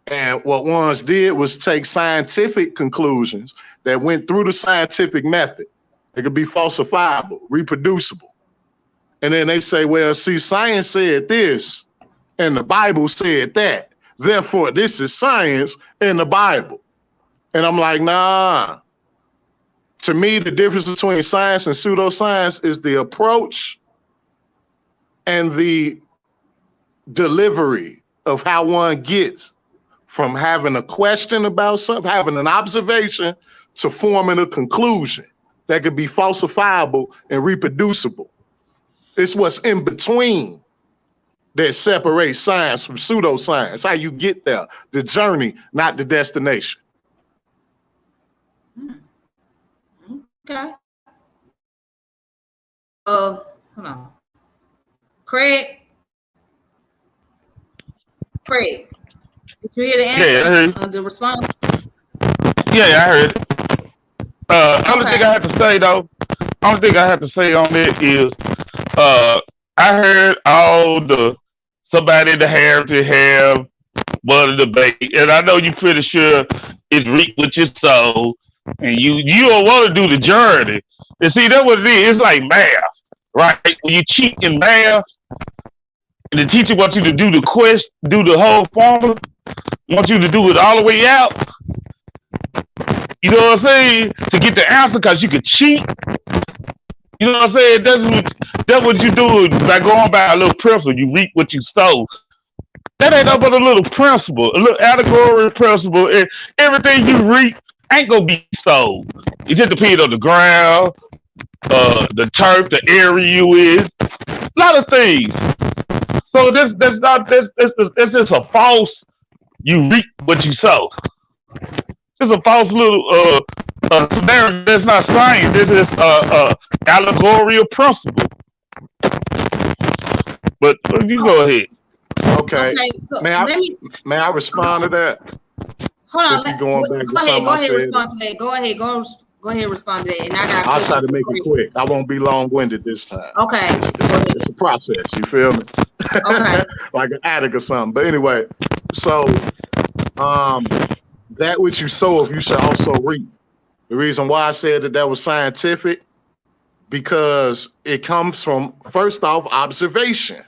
And what ones did was take scientific conclusions that went through the scientific method. It could be falsifiable, reproducible. And then they say, well, see, science said this and the Bible said that. Therefore, this is science in the Bible. And I'm like, nah. To me, the difference between science and pseudoscience is the approach and the delivery of how one gets from having a question about something, having an observation, to forming a conclusion that could be falsifiable and reproducible. It's what's in between that separates science from pseudoscience. How you get there, the journey, not the destination. Okay. Hold on. Craig, did you hear the Yeah, I answer? heard. The response? Yeah, I heard. Only thing I Okay. have to say though, only thing I have to say on it is, I heard all the somebody in the heritage have one debate, and I know you pretty sure it's reap what you sow, and you don't want to do the journey. And see, that's what it is. It's like math, right? When you cheat in math, and the teacher wants you to do the quest, do the whole formula, wants you to do it all the way out. You know what I'm saying? To get the answer, because you could cheat. You know what I'm saying? That's what you do by going by a little principle. You reap what you sow. That ain't nothing but a little principle, a little allegory principle. And everything you reap ain't gonna be sold. It just depends on the ground, the turf, the area you in. A lot of things. So that's just a false. You reap what you sow. It's a false little scenario. That's not science. This is allegorical principle. But you go ahead. Okay. Okay. So May I let me may I respond to that? hold on. Just going back to Go ahead. something Go I ahead. said. Respond to that. Go ahead. Go ahead. Respond to that. And I got a I'll try question to for make it Craig. quick. I won't be long-winded this time. Okay. It's, Go it's, ahead. it's a process, you feel me? Okay. Like an addict or something. But anyway, so that which you sow, if you should also reap. The reason why I said that was scientific, because it comes from, first off, observation,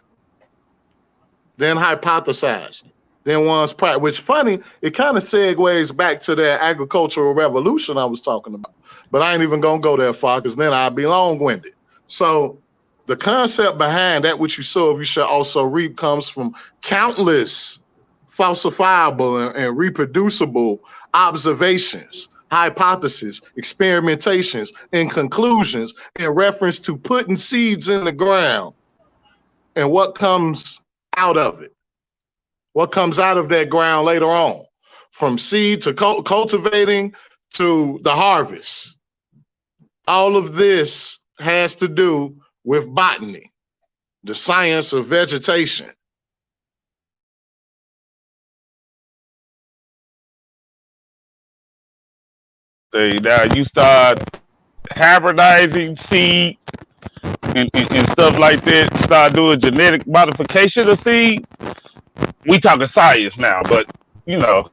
then hypothesizing, then one's practice. Which funny, it kind of segues back to that agricultural revolution I was talking about. But I ain't even gonna go that far, because then I'd be long-winded. So the concept behind that which you sow, if you shall also reap, comes from countless falsifiable and reproducible observations, hypotheses, experimentations, and conclusions in reference to putting seeds in the ground and what comes out of it. What comes out of that ground later on, from seed to cultivating to the harvest. All of this has to do with botany, the science of vegetation. Say now you start hybridizing seed and stuff like that. Start doing genetic modification of seed. We talking science now, but you know,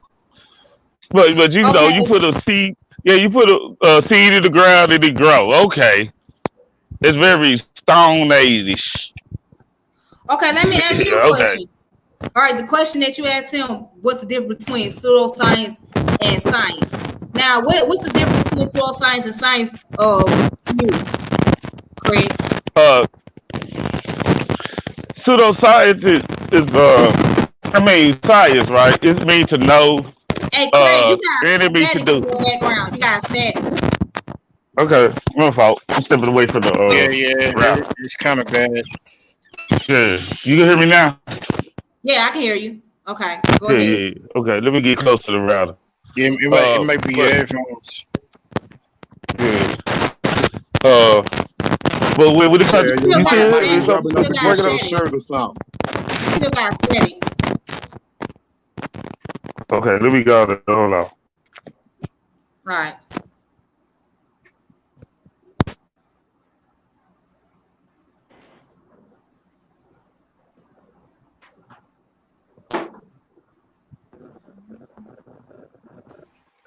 but you Okay. put a seed. Yeah, you put a seed in the ground and it grow. Okay, It's very Stone Age-ish. Okay, let me ask you a Yeah, okay. question. All right, the question that you asked him, what's the difference between pseudoscience and science? Now, what's the difference between pseudoscience and science to you, Craig? Uh, Pseudoscience I mean, science, right? It means to know, Hey, Craig, you and it got means to static in do. your background. You got static. Okay, my fault. I'm stepping away from the Yeah, router. it's kind of bad. Yeah, you can hear me now? Yeah, I can hear you. Okay, go Yeah, ahead. yeah, yeah. Okay, let me get close to the router. Yeah, it might be your But headphones. yeah, uh, but when it comes, Yeah, You your still you got mic said might be it's static. something. rubbing You up still got against Break it your up. static. shirt or something. You still got static. Okay, let me go. Hold on. Right.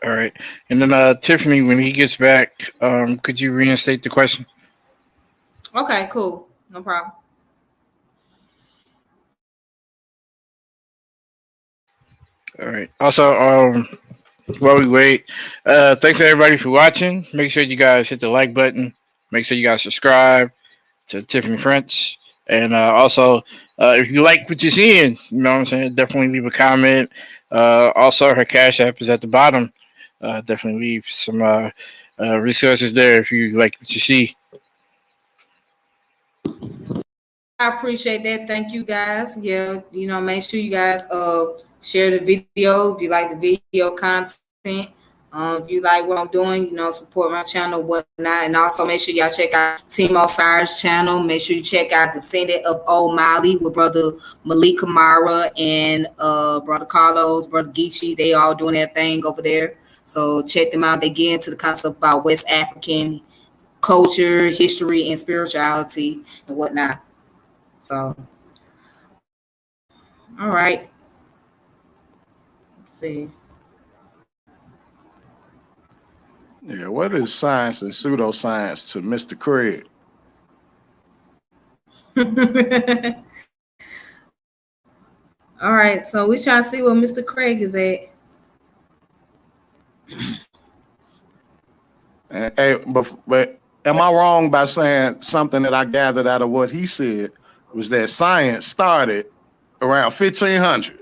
All right, and then Tiffany, when he gets back, could you reinstate the question? Okay, cool. No problem. All right. Also, while we wait, thanks everybody for watching. Make sure you guys hit the like button. Make sure you guys subscribe to Tiffany French. And also, if you like what you're seeing, you know what I'm saying, definitely leave a comment. Also, her Cash App is at the bottom. Definitely leave some resources there if you like what you see. I appreciate that. Thank you guys. Yeah, make sure you guys share the video if you like the video content. If you like what I'm doing, support my channel, whatnot. And also make sure y'all check out Timo Fire's channel. Make sure you check out Descendant of Old Molly with brother Malik Kamara and brother Carlos, brother Geechee. They all doing their thing over there. So check them out. They get into the concept about West African culture, history, and spirituality and whatnot. So, all right. Let's see. Yeah, what is science and pseudoscience to Mr. Craig? All right. So we trying to see where Mr. Craig is at. Hey, but am I wrong by saying something that I gathered out of what he said was that science started around 1500?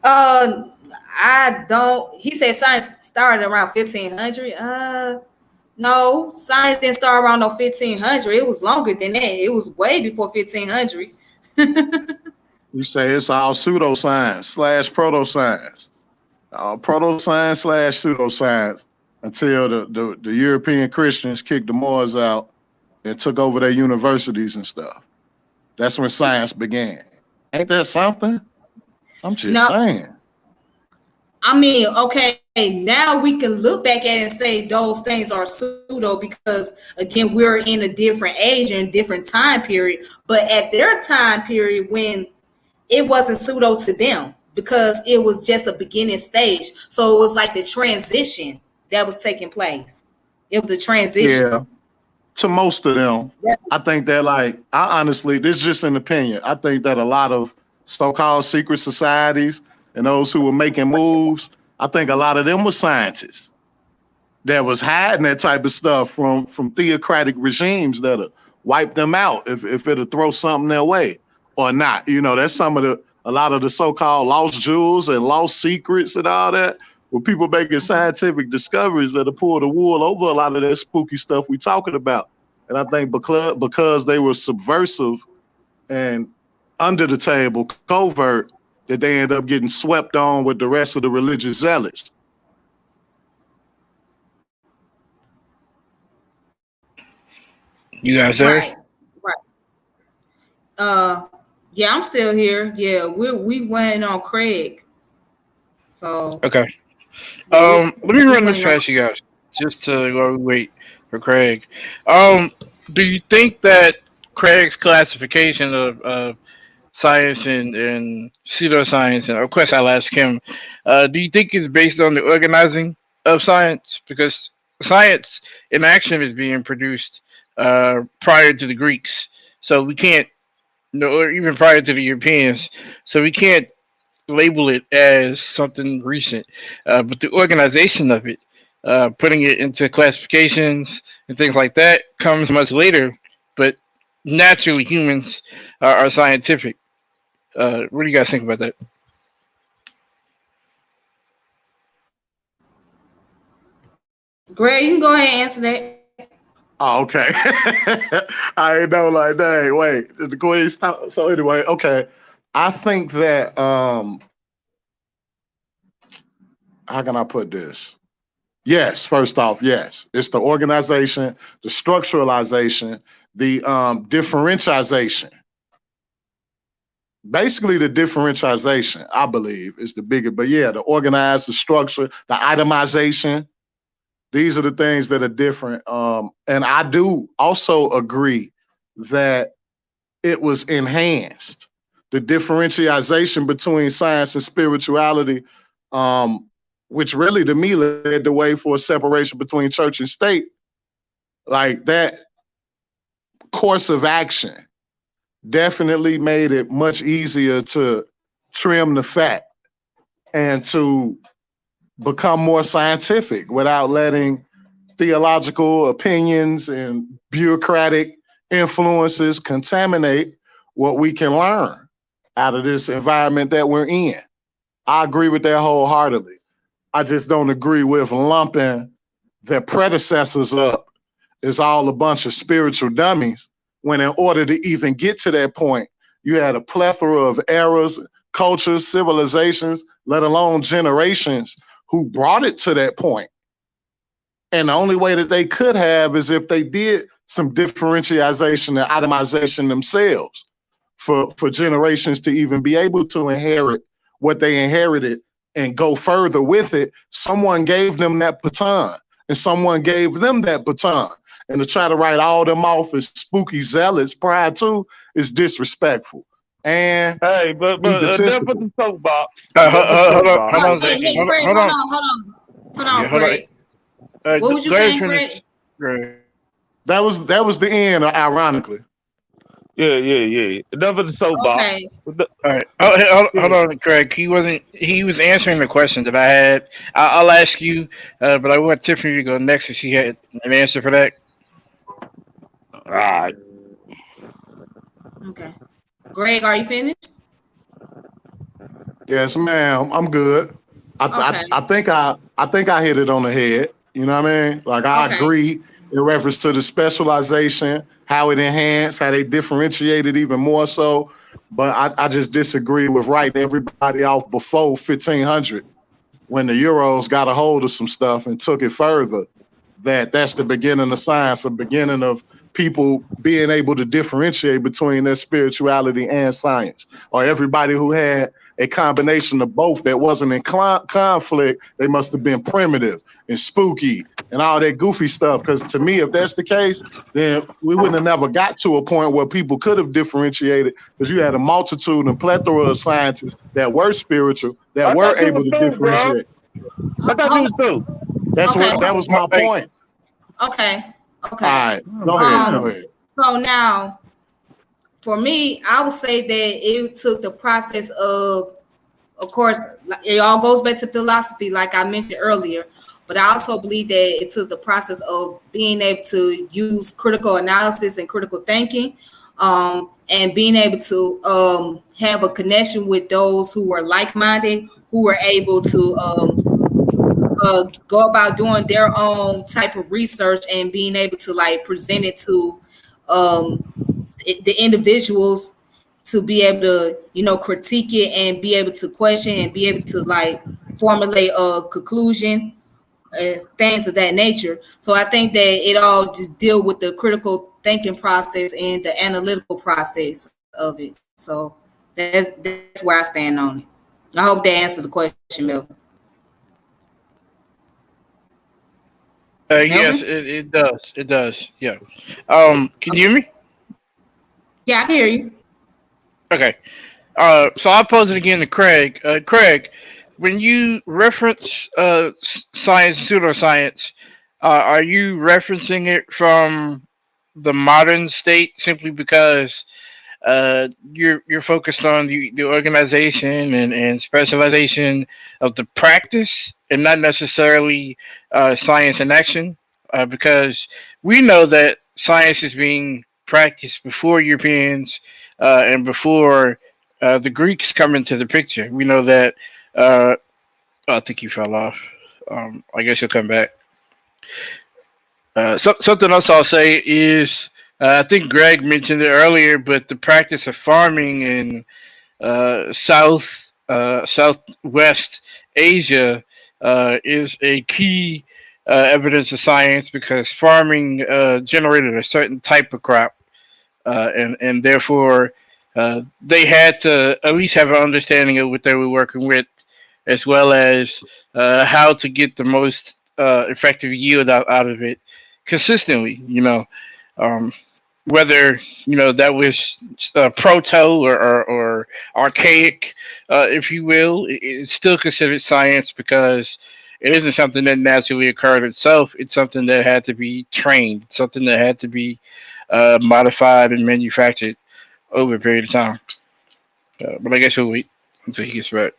I don't. He said science started around 1500. No, science didn't start around no 1500. It was longer than that. It was way before 1500. You say it's all pseudoscience slash protoscience, protoscience slash pseudoscience until the European Christians kicked the Moors out and took over their universities and stuff. That's when science began. Ain't that something? I'm just No, saying. I mean, okay, now we can look back at it and say those things are pseudo because, again, we're in a different age and different time period. But at their time period, when it wasn't pseudo to them because it was just a beginning stage. So it was like the transition that was taking place. It was a transition. Yeah, to most of them, I think that I honestly, this is just an opinion. I think that a lot of so-called secret societies and those who were making moves, I think a lot of them were scientists that was hiding that type of stuff from theocratic regimes that'll wipe them out if it'll throw something their way or not. That's a lot of the so-called lost jewels and lost secrets and all that. With people making scientific discoveries that'll pull the wool over a lot of that spooky stuff we talking about. And I think because they were subversive and under the table, covert, that they end up getting swept on with the rest of the religious zealots. You guys there? Right. Yeah, I'm still here. Yeah, we went on Craig. So Okay. yeah, Let me we run this went on. past you guys, just to while we wait for Craig. Do you think that Craig's classification of science and pseudoscience, and of course I'll ask him, do you think it's based on the organizing of science? Because science in action is being produced prior to the Greeks, so we can't, or even prior to the Europeans, so we can't label it as something recent. But the organization of it, putting it into classifications and things like that, comes much later. But naturally, humans are scientific. What do you guys think about that? Greg, you can go ahead and answer that. Oh, okay. I ain't know like dang, wait. The queen stop. So anyway, okay. I think that how can I put this? Yes, first off, yes. It's the organization, the structuralization, the differentiation. Basically the differentiation, I believe, is the bigger, but yeah, the organized, the structure, the itemization. These are the things that are different. And I do also agree that it was enhanced. The differentiation between science and spirituality, which really to me led the way for a separation between church and state. Like that course of action definitely made it much easier to trim the fat and to become more scientific without letting theological opinions and bureaucratic influences contaminate what we can learn out of this environment that we're in. I agree with that wholeheartedly. I just don't agree with lumping their predecessors up as all a bunch of spiritual dummies when in order to even get to that point, you had a plethora of eras, cultures, civilizations, let alone generations who brought it to that point. And the only way that they could have is if they did some differentiation and itemization themselves for generations to even be able to inherit what they inherited and go further with it. Someone gave them that baton and someone gave them that baton. And to try to write all them off as spooky zealots prior to is disrespectful. And hey, but enough of the soapbox. Hold on, Hey, hold Greg, on, hold on, yeah, hold on. Greg. What was you Go ahead and saying, Greg? finish. Greg. that was the end, ironically. Yeah. Enough of the soapbox. Okay. All right. Hold on, Craig. He was answering the question that I had. I'll ask you, but I want Tiffany to go next if she had an answer for that. All right. Okay. Greg, are you finished? Yes, ma'am. I'm good. Okay. I think I hit it on the head. You know what I mean? Like I Okay. agree in reference to the specialization, how it enhanced, how they differentiated even more so. But I just disagree with writing everybody off before 1500 when the Euros got a hold of some stuff and took it further. That's the beginning of science, the beginning of people being able to differentiate between their spirituality and science. Or everybody who had a combination of both that wasn't in conflict, they must have been primitive and spooky and all that goofy stuff. Because to me, if that's the case, then we wouldn't have never got to a point where people could have differentiated, because you had a multitude and plethora of scientists that were spiritual, that were able to differentiate. I thought you was through. That was my point. Okay. All right, go ahead. So now, for me, I would say that it took the process of course, it all goes back to philosophy, like I mentioned earlier. But I also believe that it took the process of being able to use critical analysis and critical thinking, and being able to have a connection with those who were like-minded, who were able to go about doing their own type of research and being able to like present it to the individuals to be able to critique it and be able to question and be able to like formulate a conclusion and things of that nature. So I think that it all just deal with the critical thinking process and the analytical process of it. So that's where I stand on it. I hope that answered the question, Melvin. Yes, it does. It does. Yeah. Can you hear me? Yeah, I can hear you. Okay. So I'll pose it again to Craig. Craig, when you reference science, pseudoscience, Are you referencing it from the modern state simply because you're focused on the organization and specialization of the practice and not necessarily science in action? Because we know that science is being practiced before Europeans and before the Greeks come into the picture. We know that. I think you fell off. I guess you'll come back. Something else I'll say is I think Greg mentioned it earlier, but the practice of farming in Southwest Asia is a key evidence of science because farming generated a certain type of crop, and therefore they had to at least have an understanding of what they were working with, as well as how to get the most effective yield out of it consistently. Um, whether that was proto or archaic, if you will, it's still considered science because it isn't something that naturally occurred itself. It's something that had to be trained. It's something that had to be modified and manufactured over a period of time. But I guess we'll wait until he gets back.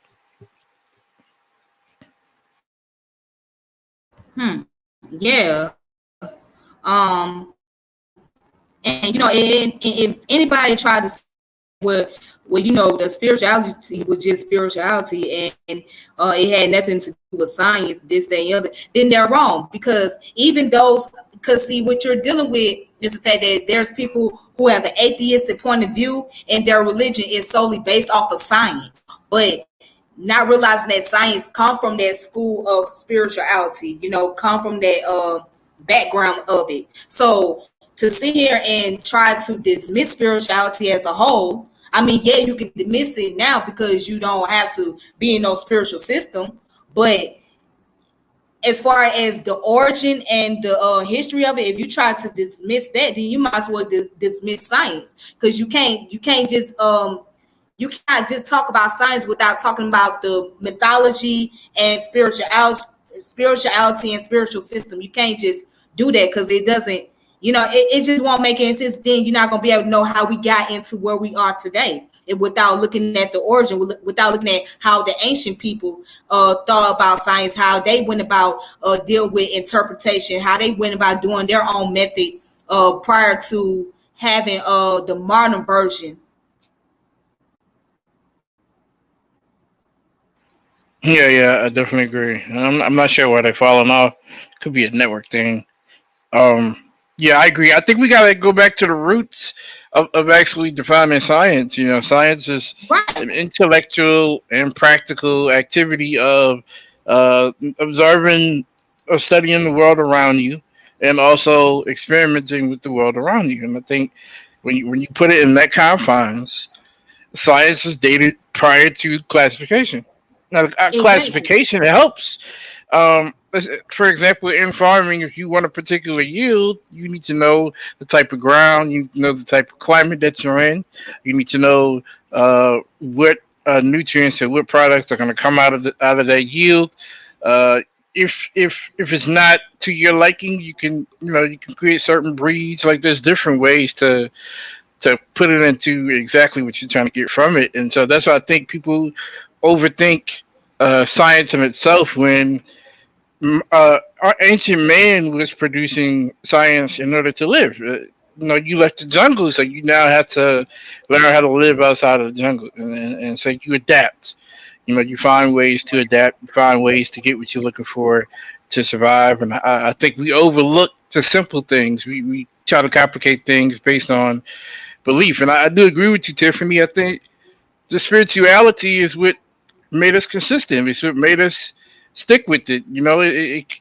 Yeah. And if anybody tried to say, the spirituality was just spirituality and it had nothing to do with science, this, that, and the other, then they're wrong. Because see, what you're dealing with is the fact that there's people who have an atheistic point of view and their religion is solely based off of science. But not realizing that science come from that school of spirituality, come from that background of it. So to sit here and try to dismiss spirituality as a whole, I mean, yeah, you can dismiss it now because you don't have to be in no spiritual system. But as far as the origin and the history of it, if you try to dismiss that, then you might as well dismiss science, because you can't just you can't just talk about science without talking about the mythology and spirituality and spiritual system. You can't just do that because it doesn't, it just won't make any sense. Then you're not going to be able to know how we got into where we are today, and without looking at the origin, without looking at how the ancient people thought about science, how they went about deal with interpretation, how they went about doing their own method prior to having the modern version. Yeah, I definitely agree. I'm not sure why they're falling off. Could be a network thing. Um, yeah, I agree. I think we gotta go back to the roots of actually defining science. Science is Right. an intellectual and practical activity of observing or studying the world around you, and also experimenting with the world around you. And I think when you put it in that confines, science is dated prior to classification. Now, Exactly. classification helps. For example, in farming, if you want a particular yield, you need to know the type of ground, you need to know the type of climate that you're in, you need to know what nutrients and what products are going to come out of that yield. Uh, if it's not to your liking, you can create certain breeds. Like there's different ways to put it into exactly what you're trying to get from it. And so that's why I think people overthink science in itself when our ancient man was producing science in order to live. You left the jungle, so you now have to learn how to live outside of the jungle, and so you adapt. You find ways to adapt, you find ways to get what you're looking for to survive. And I think we overlook the simple things. We try to complicate things based on belief. And I do agree with you, Tiffany. I think the spirituality is what made us consistent. It's what made us stick with it.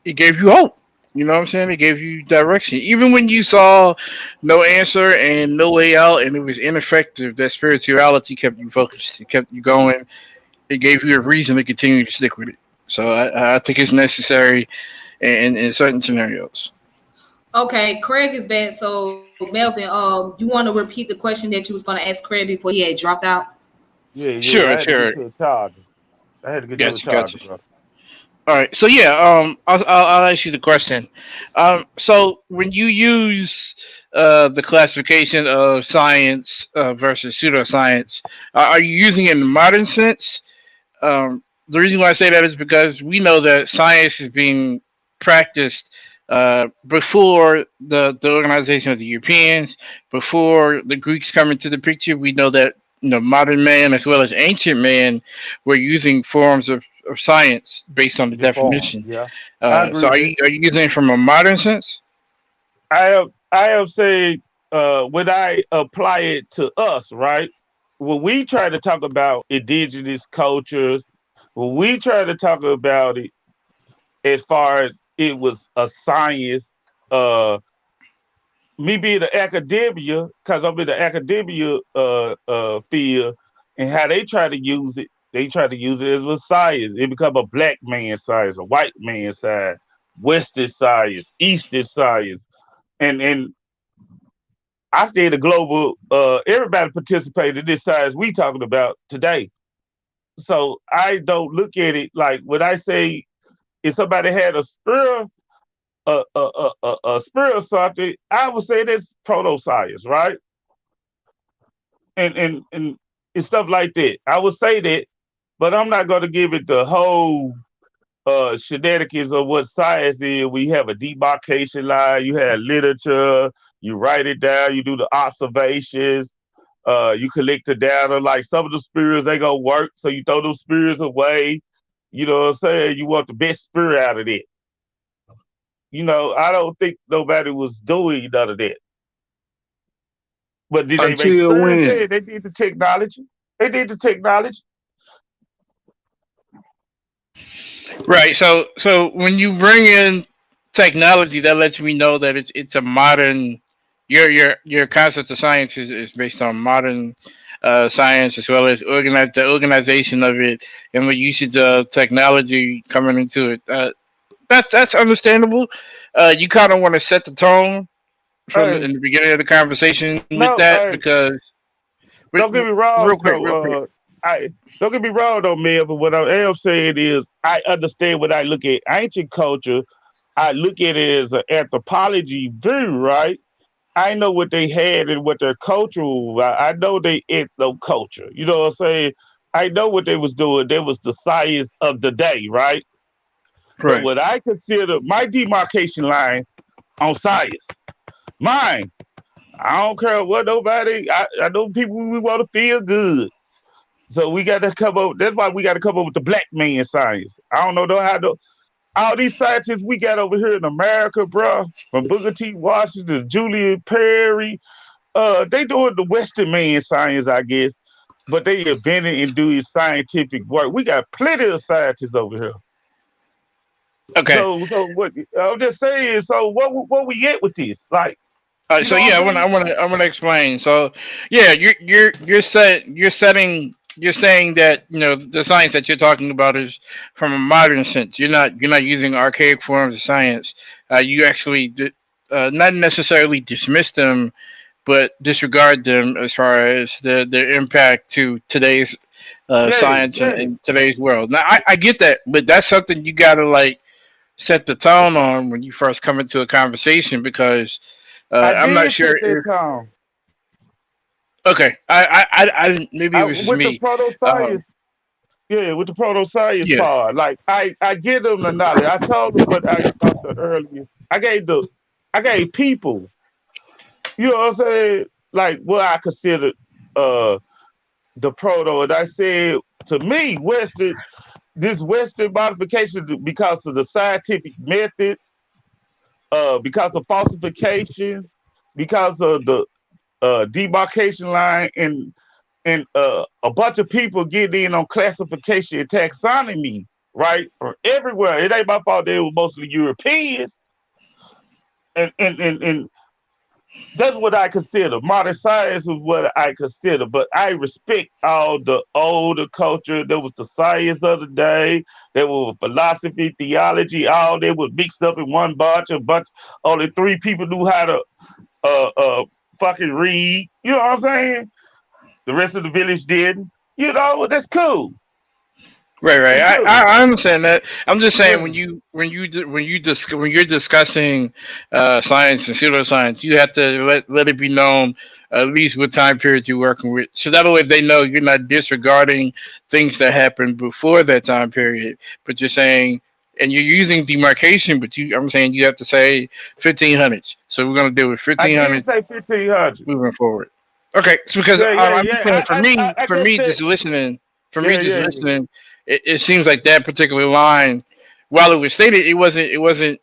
It gave you hope. You know what I'm saying? It gave you direction. Even when you saw no answer and no way out and it was ineffective, that spirituality kept you focused. It kept you going. It gave you a reason to continue to stick with it. So I think it's necessary in certain scenarios. Okay, Craig is back. So Melvin, you want to repeat the question that you was going to ask Craig before he had dropped out? Yeah, I Sure, had to get sure. to a charger. I had to get to a Gotcha, gotcha. charger, bro. All right. So yeah, I'll ask you the question. So when you use the classification of science versus pseudoscience, are you using it in the modern sense? The reason why I say that is because we know that science is being practiced before the organization of the Europeans, before the Greeks come into the picture. We know that modern man as well as ancient man were using forms of science based on the Deformed. definition. Yeah, I agree So with that. are you using it from a modern sense? I have said when I apply it to us, right? When we try to talk about indigenous cultures, when we try to talk about it as far as it was a science, uh, me being an academia, because I'm in the academia field, and how they try to use it, they try to use it as a science. It become a black man science, a white man science, Western science, Eastern science, and I stay the global. Everybody participated in this science we talking about today. So I don't look at it like when I say if somebody had a spirit, a spirit or something, I would say that's proto science, right? And stuff like that. I would say that, but I'm not going to give it the whole shenanigans of what science is. We have a demarcation line. You have literature. You write it down. You do the observations. You collect the data. Like some of the spirits ain't gonna work, so you throw those spirits away. You know what I'm saying? You want the best spirit out of it. I don't think nobody was doing none of that. But did they make Until sense? when? Yeah, they did the technology. They did the technology. Right. So when you bring in technology, that lets me know that it's a modern. Your concept of science is based on modern science as well as the organization of it and the usage of technology coming into it. That's understandable. You kind of want to set the tone from Hey, in the beginning of the conversation with no, that hey, because don't get me real wrong quick, real quick. though. I don't get me wrong though, man. But what I am saying is, I understand when I look at ancient culture. I look at it as an anthropology view, right? I know what they had and what their culture was. I know they ethno culture. You know what I'm saying? I know what they was doing. That was the science of the day, right? But Right. what I consider my demarcation line on science, mine. I don't care what nobody. I know people we want to feel good. So we got to come up. That's why we got to come up with the black man science. I don't know though how to. All these scientists we got over here in America, bro, from Booker T. Washington, Julian Perry, they doing the Western man science, I guess, but they invented and doing scientific work. We got plenty of scientists over here. Okay. So what I'm just saying. So what we get with this? Like, you So know what yeah, I'm saying? I want to explain. So yeah, you're saying that the science that you're talking about is from a modern sense. You're not using archaic forms of science. You actually not necessarily dismiss them, but disregard them as far as their impact to today's Yeah, science and yeah. in today's world. Now I get that, but that's something you gotta like set the tone on when you first come into a conversation because I I'm not did sure set that if tone. okay maybe it was just With the me. proto Um, science. Yeah, with the proto science yeah, part. Like I give them the knowledge. I told them what I thought the earlier. I gave people. You know what I'm saying? Like what I considered uh the proto, and I said to me, this Western modification because of the scientific method, because of falsification, because of the demarcation line, and a bunch of people getting in on classification and taxonomy, right? From everywhere. It ain't my fault they were mostly Europeans. And that's what I consider. Modern science is what I consider, but I respect all the older culture. There was the science of the day. There was philosophy, theology. All they was mixed up in one bunch. A bunch. Only three people knew how to uh uh fucking read. You know what I'm saying? The rest of the village didn't. You know, that's cool. Right. It do. I understand that. I'm just saying Yeah. when you're discussing science and pseudoscience, you have to let it be known at least what time period you're working with, so that way they know you're not disregarding things that happened before that time period, but you're saying. And you're using demarcation, but I'm saying you have to say 1500s. So we're gonna do it I did 1500s say 1500. moving forward. Okay, it's because I'm just Yeah. saying I for just me, said, just listening, yeah. it seems like that particular line, while it was stated, it wasn't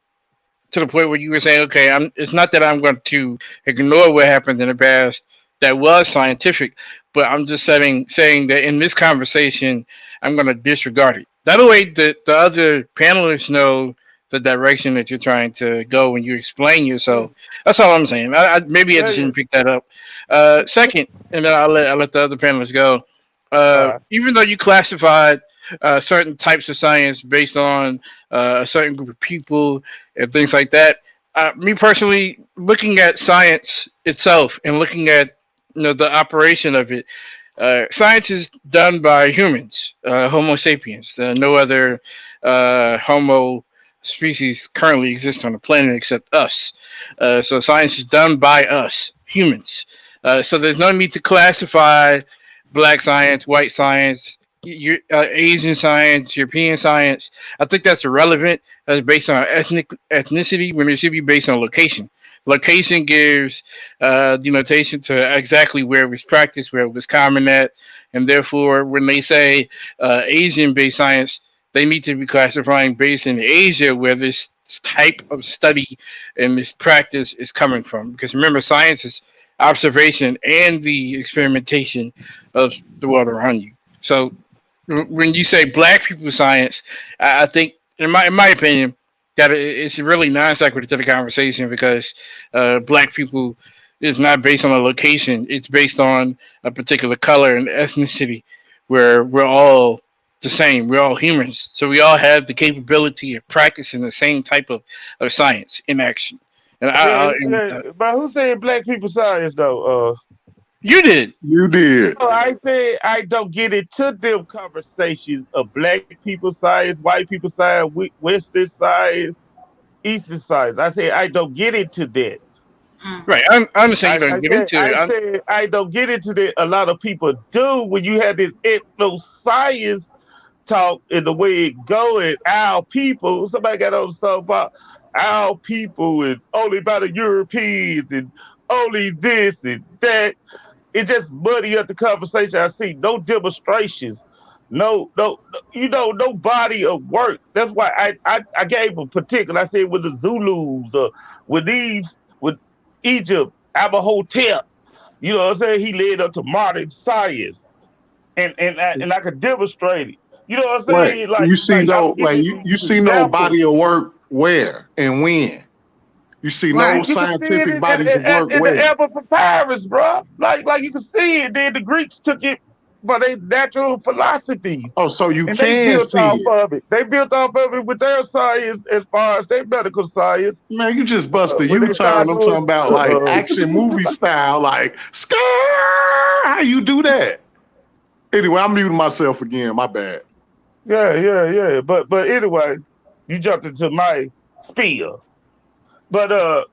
to the point where you were saying, okay, it's not that I'm going to ignore what happened in the past that was scientific, but I'm just saying that in this conversation, I'm going to disregard it. That way, the other panelists know the direction that you're trying to go when you explain yourself. That's all I'm saying. Maybe I Yeah, just yeah. didn't pick that up. Second, and then I'll let the other panelists go. All right. Even though you classified certain types of science based on a certain group of people and things like that. Me personally, looking at science itself and looking at the operation of it, science is done by humans, Homo sapiens. No other Homo species currently exists on the planet except us. So science is done by us, humans. So there's no need to classify black science, white science, Asian science, European science. I think that's irrelevant. That's based on ethnicity when it should be based on location. Location gives denotation to exactly where it was practiced, where it was common at, and therefore, when they say Asian-based science, they need to be classifying based in Asia, where this type of study and this practice is coming from. Because remember, science is observation and the experimentation of the world around you. So when you say black people science, I think, in my opinion, that it's really non sequitur to the conversation because black people is not based on a location; it's based on a particular color and ethnicity, where we're all the same. We're all humans, so we all have the capability of practicing the same type of science in action. And But who said black people science though? you did. You did. No, I said I don't get into them conversations of black people science, white people science, Western science, Eastern science. I say I don't get into that. Right, I understand you don't get into I it. said I don't get into that. A lot of people do when you have this ethno science talk and the way it go and our people. Somebody got on stuff about our people and only about the Europeans and only this and that. It just muddy up the conversation. I see no demonstrations, no body of work. That's why I gave a particular. I said with the Zulus, with Egypt, Aberhotep. You know what I'm saying? He led up to modern science, and I could demonstrate it. You know what I'm Wait, saying? you see I no would give wait, you you these see no examples. body of work where and when? You see no Right. You can see it scientific bodies of work in the where? Ever Papyrus, bro. Like you can see it. Then the Greeks took it for their natural philosophies, Oh, so you and they can built see off it. of it. They built off of it with their science as far as their medical science. Man, you just bust a When they U-turn. started I'm doing, talking about like action movie style, like scar. How you do that? Anyway, I'm muting myself again. My bad. yeah. But anyway, you jumped into my spiel. But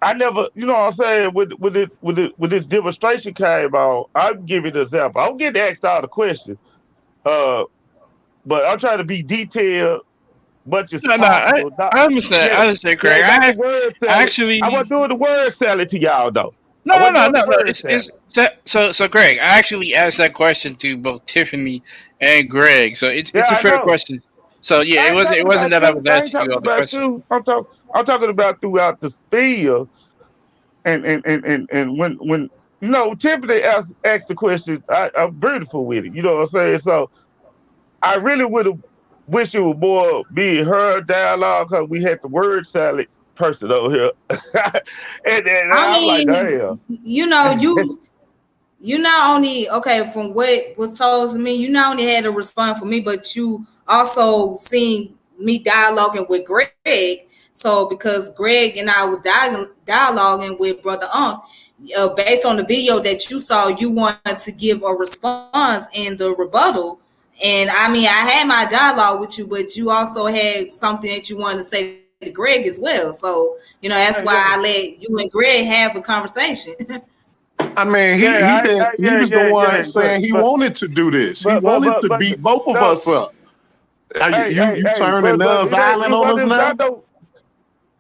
I never, you know what I'm saying, with this demonstration came on, I'm giving an example. I don't get asked all the questions. Uh, but I'm trying to be detailed much as No, possible. Not, I understand. yeah, I understand, yeah, Craig. not the word salad. I Actually wasn't doing the word salad to y'all though. I no, wasn't doing the no. word It's salad. so Greg. I actually asked that question to both Tiffany and Greg. So Yeah, it's a I fair know. question. So yeah, I ain't it talking wasn't about that I you. was I ain't asking you talking all the about questions. you. I'm talking about throughout the spiel and when Tiffany asked the question, I'm beautiful with it. You know what I'm saying? So I really would have wished it was more me and her dialogue because we had the word salad person over here. and I I'm like, mean, damn. you know, you not only okay from what was told to me, you not only had to respond for me, but you also seen me dialoguing with Greg. So because Greg and I was dialoguing with Brother based on the video that you saw, you wanted to give a response in the rebuttal, And I mean, I had my dialogue with you, but you also had something that you wanted to say to Greg as well. So, that's why I let you and Greg have a conversation. I mean, he was the one saying he wanted to do this. He wanted to beat both of us up. You turning non-violent on us now?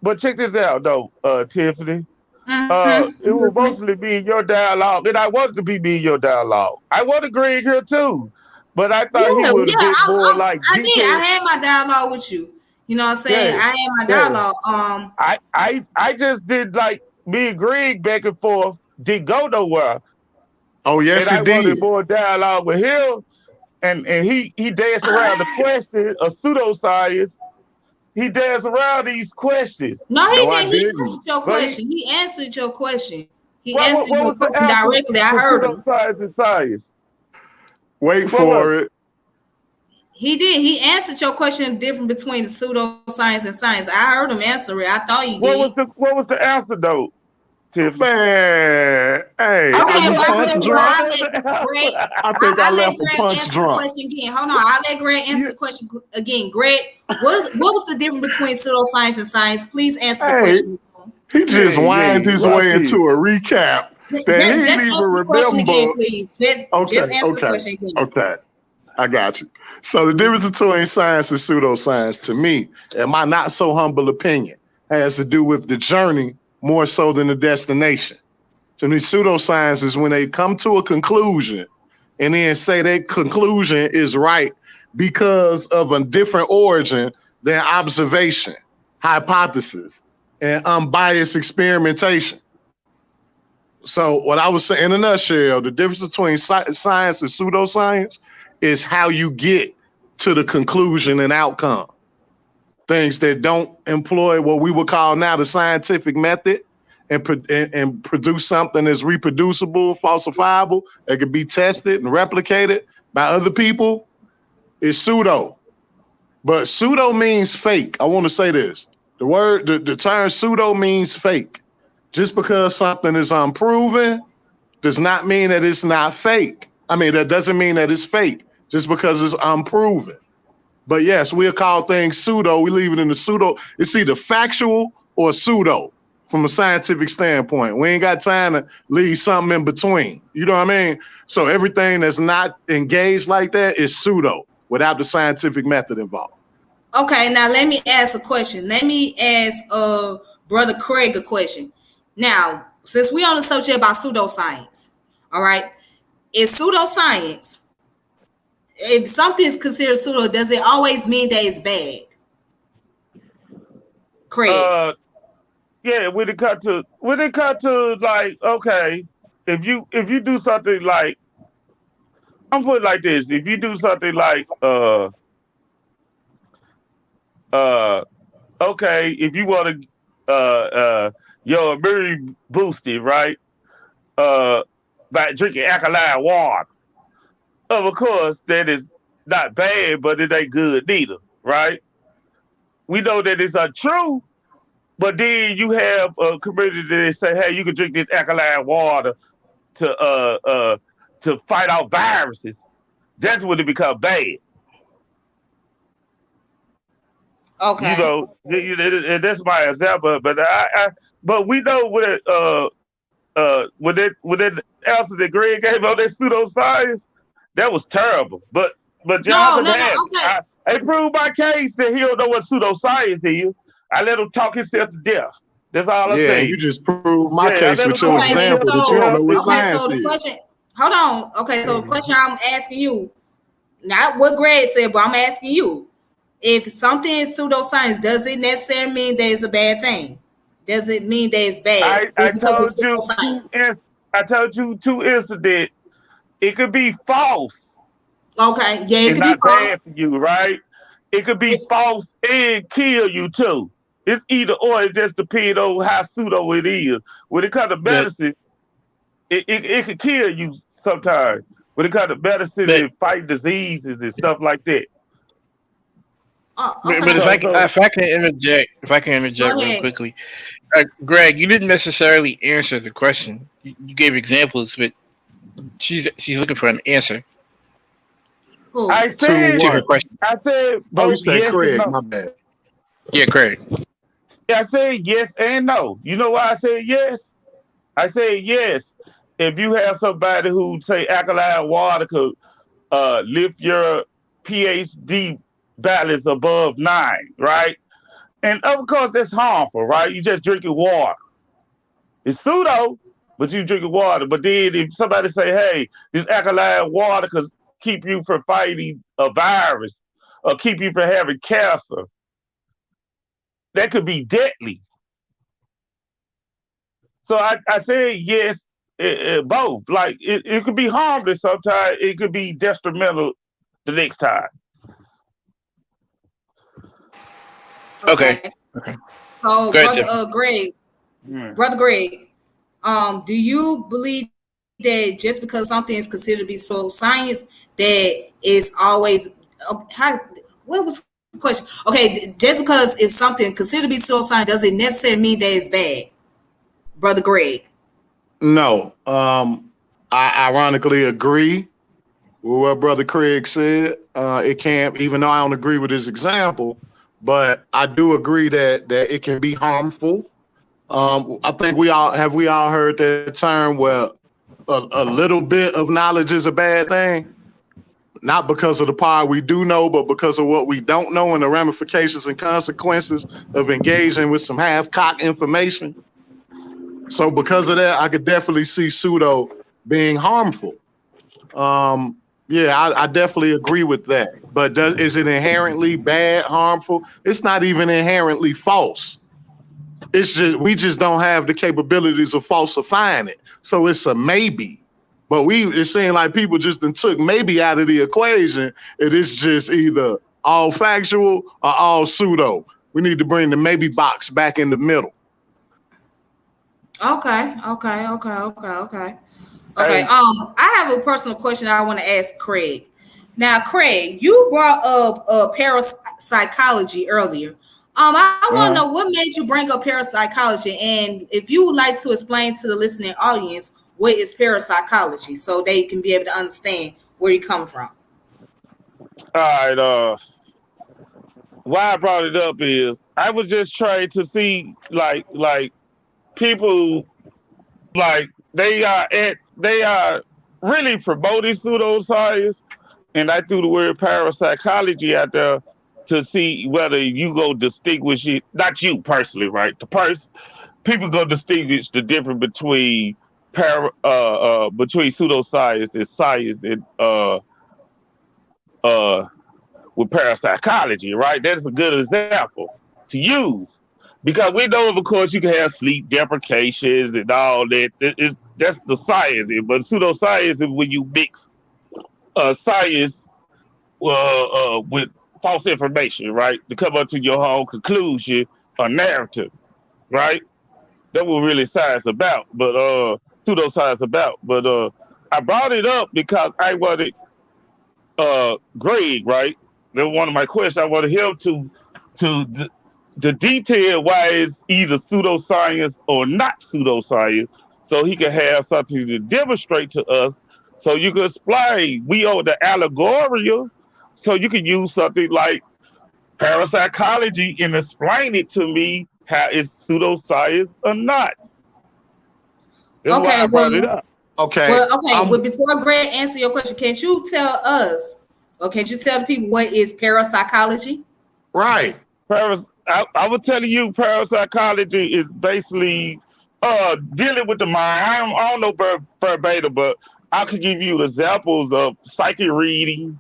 But check this out, though, Tiffany. Mm-hmm. It was mostly me and your dialogue, and I wanted to be me and your dialogue. I wanted Greg here too, but I thought he would have been more like. I did. I had my dialogue with you. You know what I'm saying? I had my dialogue. I just did like me and Greg back and forth. Didn't go nowhere. Oh yes, and it I did. wanted more dialogue with him, and he danced around the question of pseudoscience. He danced around these questions. No, he didn't. He answered your question. He answered your question. He answered your question directly. I heard him. Pseudoscience and science. Wait for it. He did. He answered your question different between the pseudoscience and science. I heard him answer it. I thought he did. What was the answer though, Tiffany? Man, hey, okay, are you punch drunk? I think I left the punch drunk. Hold on, I'll let Greg answer the question again. Greg, what was the difference between pseudoscience and science? Please answer the question. He just whined his way into a recap that he didn't even remember. Again, please. Just answer the question again. Okay, I got you. So the difference between science and pseudoscience, to me, in my not so humble opinion, has to do with the journey more so than the destination. So the pseudoscience is when they come to a conclusion and then say that conclusion is right because of a different origin than observation, hypothesis, and unbiased experimentation. So what I was saying in a nutshell, the difference between science and pseudoscience is how you get to the conclusion and outcome. Things that don't employ what we would call now the scientific method and produce something that's reproducible, falsifiable, that can be tested and replicated by other people is pseudo. But pseudo means fake. I want to say this. The term pseudo means fake. Just because something is unproven does not mean that it's not fake. I mean, that doesn't mean that it's fake just because it's unproven. But yes, we'll call things pseudo. We leave it in the pseudo. It's either factual or pseudo from a scientific standpoint. We ain't got time to leave something in between. You know what I mean? So everything that's not engaged like that is pseudo without the scientific method involved. Okay, now let me ask a question. Let me ask Brother Craig a question. Now, since we on the subject about pseudoscience, all right, is pseudoscience, if something is considered pseudo, does it always mean that it's bad? Craig. Yeah, when it cut to like, okay, if you do something like, I'm putting it like this, if you do something like okay, if you want to your immune boosted, right? By drinking alkaline water. Of course, that is not bad, but it ain't good neither, right? We know that it's untrue, but then you have a community that say, hey, you can drink this alkaline water to fight off viruses. That's when it becomes bad. Okay. You know, and that's my example. But we know when that answer that Greg gave on that pseudoscience, that was terrible. But Jonathan okay. I proved my case that he don't know what pseudoscience is. I let him talk himself to death. That's all I'm saying. Yeah, you just proved my case with your example that you don't know what science is. Question, hold on. Okay, so the question I'm asking you, not what Greg said, but I'm asking you, if something is pseudoscience, does it necessarily mean that it's a bad thing? Does it mean that it's bad? I told you two incidents. It could be false. Okay, yeah, it could be false. Bad for you, right? It could be false and kill you too. It's either or. It just depends on how pseudo it is. When it comes to medicine, it could kill you sometimes. When it comes to medicine and fight diseases and stuff like that. Okay. But if I can interject real quickly, Greg, you didn't necessarily answer the question. You gave examples, but she's looking for an answer. Who? I To said, Tiffany what? question. I said Oh, you both said yes and Craig. no. My bad. Yeah, Craig. Yeah, I said yes and no. You know why I said yes? I said yes. If you have somebody who say alkaline water could lift your PhD balance above 9, right? And of course that's harmful, right? You just drinking water. It's pseudo, but you drinking water. But then if somebody say, hey, this alkaline water could keep you from fighting a virus or keep you from having cancer, that could be deadly. So I said yes, both. Like it could be harmless sometimes. It could be detrimental the next time. Okay. Okay. Okay. So, Go ahead, brother, Tiffany. Greg, Mm. brother Greg, do you believe that just because something is considered to be so science that is always how? What was the question? Okay, just because if something considered to be so science doesn't necessarily mean that it's bad, brother Greg. No. I ironically agree with what Brother Craig said. It can't, even though I don't agree with his example, but I do agree that it can be harmful. I think we all heard that term where a little bit of knowledge is a bad thing. Not because of the part we do know, but because of what we don't know and the ramifications and consequences of engaging with some half-cocked information. So because of that, I could definitely see pseudo being harmful. Yeah, I definitely agree with that. But is it inherently bad, harmful? It's not even inherently false. It's just we just don't have the capabilities of falsifying it. So it's a maybe. But it's saying like people just took maybe out of the equation. It is just either all factual or all pseudo. We need to bring the maybe box back in the middle. Okay. Okay. Hey, I have a personal question I want to ask Craig. Now, Craig, you brought up parapsychology earlier. I want to uh, know what made you bring up parapsychology, and if you would like to explain to the listening audience what is parapsychology, so they can be able to understand where you come from. all right. Why I brought it up is I was just trying to see like people like they are really promoting pseudoscience, and I threw the word parapsychology out there to see whether you go distinguish it. Not you personally, right? People go distinguish the difference between between pseudoscience and science and uh with parapsychology, right? That's a good example to use because we know, of course, you can have sleep deprivations and all that. That's the science, but pseudoscience is when you mix science with false information, right, to come up to your own conclusion or narrative, right? That's what really science about, but pseudoscience about. But I brought it up because I wanted Greg, right? That was one of my questions. I wanted him to the detail why it's either pseudoscience or not pseudoscience, so he can have something to demonstrate to us. So you can explain. We owe the allegoria, so you can use something like parapsychology and explain it to me how it's pseudoscience or not. That's why Okay, I brought it well, up. Okay. before Greg answer your question, can't you tell us, or can't you tell the people what is parapsychology? Right. I was telling you, parapsychology is basically dealing with the mind. I don't know verbatim, but I could give you examples of psychic reading,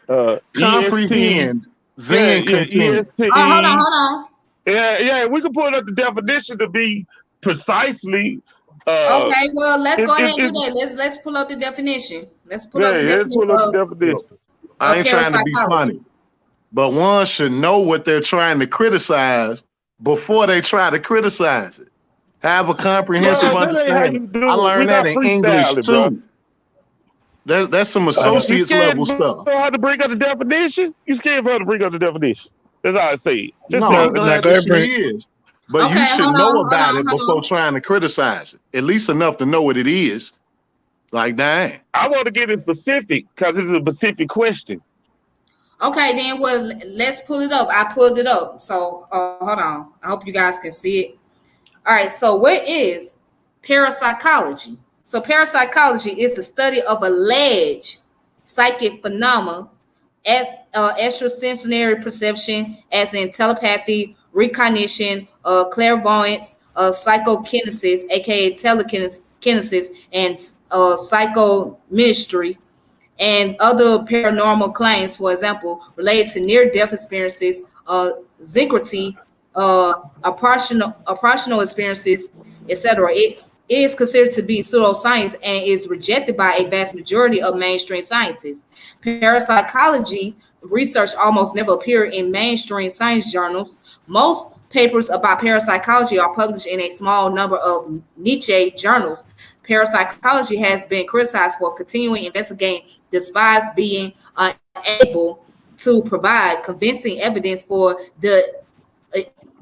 EST, Comprehend, then continue. Oh, hold on, EST. hold on. Yeah. We can put up the definition to be precisely. Okay, well, let's go ahead and do It that. Let's pull up the definition. Let's pull yeah. up the Let's definition pull up the definition. Look, I ain't trying to be parapsychology. funny, but one should know what they're trying to criticize before they try to criticize it. Have a comprehensive Bro, that ain't how understanding. you I do it. We learned that not in English freestyling, bro. too. That's some You associates scared level to stuff. know how to bring up the definition? You scared for her to bring up the definition? That's all I say. Just No, tell I'm her. Now glad go that ahead, she bring. is. But you Okay, should hold know on, hold about on, it hold before on. trying to criticize it. At least enough to know what it is. Like, dang. I want to get it specific because it's a specific question. Okay, then well, let's pull it up. I pulled it up. So hold on. I hope you guys can see it. All right. So what is parapsychology? So parapsychology is the study of alleged psychic phenomena, extrasensory perception, as in telepathy, recognition, clairvoyance, psychokinesis, aka telekinesis, and psychoministry, and other paranormal claims, for example, related to near-death experiences, synchronicity, apparitional experiences, etc. It is considered to be pseudoscience and is rejected by a vast majority of mainstream scientists. Parapsychology research almost never appear in mainstream science journals. Most papers about parapsychology are published in a small number of niche journals. Parapsychology has been criticized for continuing investigating despite being unable to provide convincing evidence for the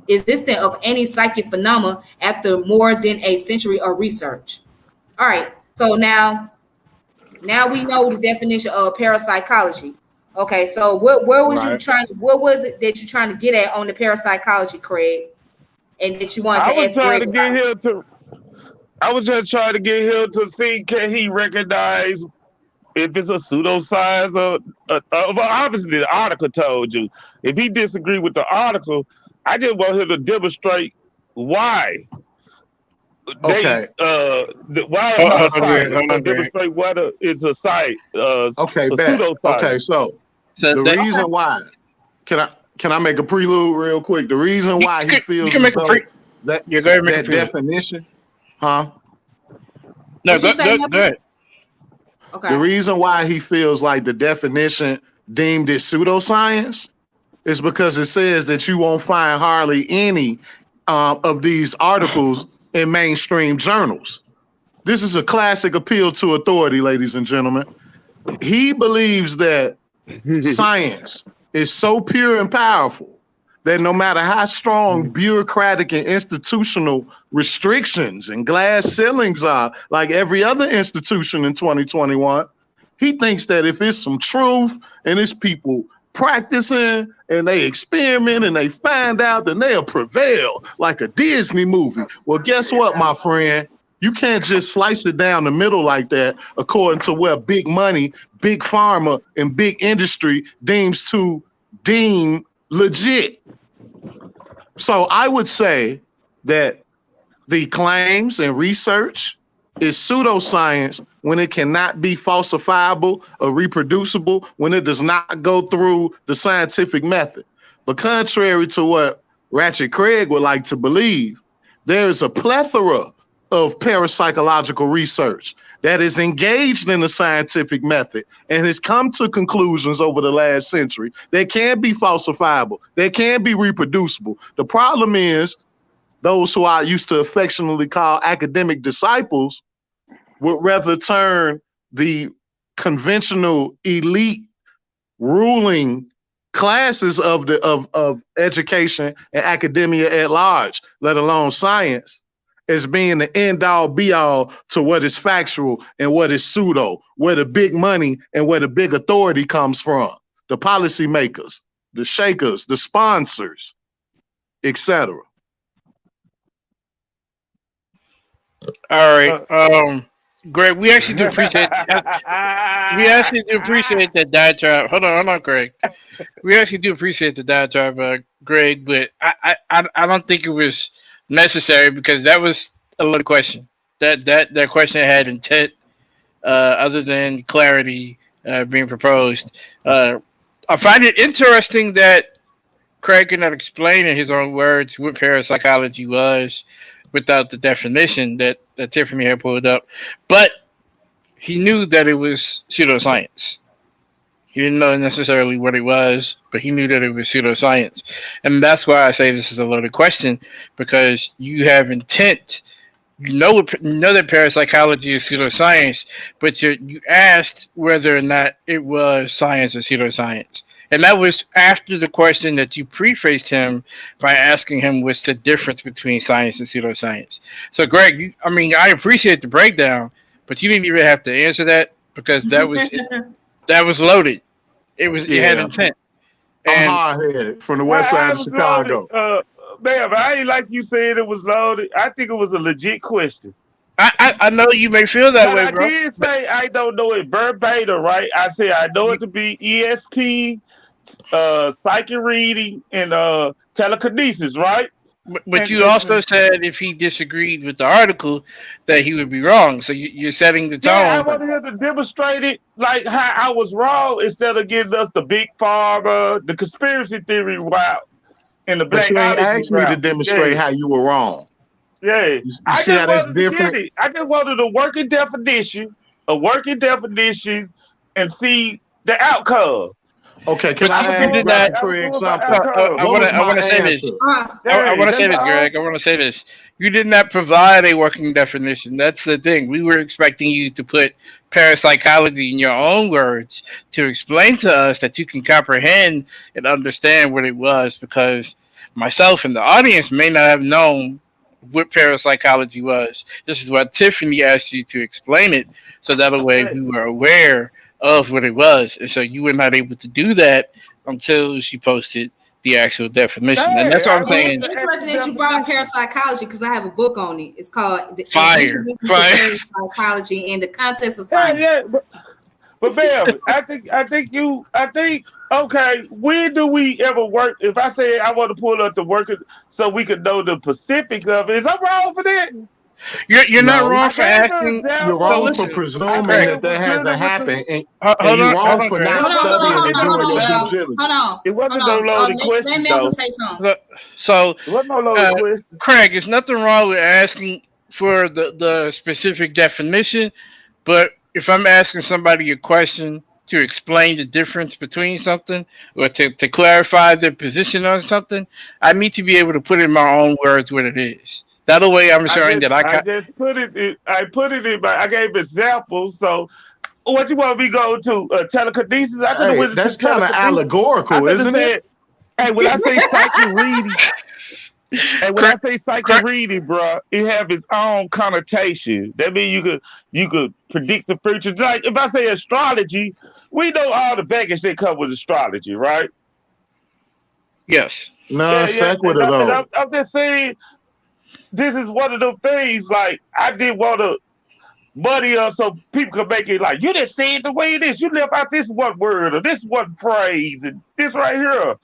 existence of any psychic phenomena after more than a century of research. All right, so now we know the definition of parapsychology. Okay, so what Right. what was it that you're trying to get at on the parapsychology, Craig, and that you wanted I to was ask trying Greg to get about? him to. I was just trying to get him to see can he recognize if it's a pseudoscience or obviously the article told you. If he disagreed with the article, I just want him to demonstrate why they Okay. why it's Hold, not a hold on, Greg. science. Hold So on, Greg. demonstrate why it's a science, Okay, a bet. Okay, pseudoscience. so So the that reason why can I make a prelude real quick? The reason you why he can, you feels can as make a pre. though that Yeah, go ahead and make a that prelude. definition, huh? No, What you say, go Knuckles? ahead. The Okay. reason why he feels like the definition deemed it pseudoscience is because it says that you won't find hardly any of these articles in mainstream journals. This is a classic appeal to authority, ladies and gentlemen. He believes that science is so pure and powerful that no matter how strong bureaucratic and institutional restrictions and glass ceilings are, like every other institution in 2021, he thinks that if it's some truth and it's people practicing and they experiment and they find out, then they'll prevail like a Disney movie. Well, guess what, my friend? You can't just slice it down the middle like that according to where big money, big pharma, and big industry deem legit. So I would say that the claims and research is pseudoscience when it cannot be falsifiable or reproducible, when it does not go through the scientific method. But contrary to what Ratchet Craig would like to believe, there is a plethora of parapsychological research that is engaged in the scientific method and has come to conclusions over the last century that can be falsifiable, that can be reproducible. The problem is those who I used to affectionately call academic disciples would rather turn the conventional elite ruling classes of education and academia at large, let alone science, as being the end all be all to what is factual and what is pseudo, where the big money and where the big authority comes from, the policymakers, the shakers, the sponsors, etc. All right. Uh, Greg, we actually do appreciate. We actually do appreciate that diatribe. Hold on, Greg. We actually do appreciate the diatribe, Greg, but I don't think it was necessary because that was a loaded question. That question had intent, other than clarity being proposed. I find it interesting that Craig cannot explain in his own words what parapsychology was without the definition that Tiffany had pulled up, but he knew that it was pseudoscience. He didn't know necessarily what it was, but he knew that it was pseudoscience. And that's why I say this is a loaded question, because you have intent. You know that parapsychology is pseudoscience, but you asked whether or not it was science or pseudoscience. And that was after the question that you prefaced him by asking him what's the difference between science and pseudoscience. So, Greg, I appreciate the breakdown, but you didn't even have to answer that because that was loaded. It had Yeah, intent. I'm And hard headed from the west I side of was loaded. Chicago. Man, I ain't like you said it was loaded. I think it was a legit question. I know you may feel that But way, I bro. did But say I don't know it verbatim, right? I said I know you, it to be ESP, psychic reading, and telekinesis, right? but And, you and also said if he disagreed with the article that he would be wrong. So you're setting the yeah, I tone. wanted him to demonstrate it like how I was wrong instead of giving us the big pharma, the conspiracy theory route, and the But you ain't blackology asked me to route. demonstrate Yeah, how you were wrong. yeah. You I see just how that's wanted to get different? it. I just wanted a working definition, and see the outcome. Okay, can But I I was you ask did doing not. Greg I for was doing my example? outcome. What was I my want to say this. answer? I Hey, want to say that's this, all. Greg. I want to say this. You did not provide a working definition. That's the thing. We were expecting you to put parapsychology in your own words to explain to us that you can comprehend and understand what it was because myself and the audience may not have known what parapsychology was. This is why Tiffany asked you to explain it so that way Hey, we were aware of what it was. And so you were not able to do that until she posted the actual definition. And that's hey, what I I'm And went it's to saying. the interesting actual that you brought up definition. parapsychology because I have a book on it. It's called "An Fire. Introduction to Fire. Parapsychology and the Contest Yeah, Assignment." yeah, but ma'am, I think okay. When do we ever work? If I say I want to pull up the work so we could know the specifics of it, is I wrong for that? You're not No, wrong I for gave an asking. you're So example. wrong for listen, I presuming said Greg. that it was that good. hasn't It was happened, and Hold you're on, wrong hold on, for Greg. not Hold on, hold on, studying hold and on, doing hold your on, due y'all. diligence. Hold on, it hold wasn't no on. loaded Let questions Melvin though. say something. So, It wasn't no loaded uh, question. Craig, there's nothing wrong with asking for the specific definition, but if I'm asking somebody a question to explain the difference between something or to clarify their position on something, I need to be able to put in my own words what it is. That way, I'm showing that I I can. just put it. I put it in my. I gave examples. So what you want me to go to? Telekinesis? I could have Hey, went to that's kind of telekinesis. I allegorical, could have isn't it? said, "Hey, when I say psychic reading, and when Craig, I say psychic Craig, reading, bro, it have its own connotation. That means you could predict the future. Like if I say astrology, we know all the baggage that come with astrology, right? yes. Yeah, Non yeah. sequitur though. I'm just saying this is one of them things. Like I didn't want to muddy up so people could make it like you didn't say it the way it is. You left out this one word or this one phrase and this right here.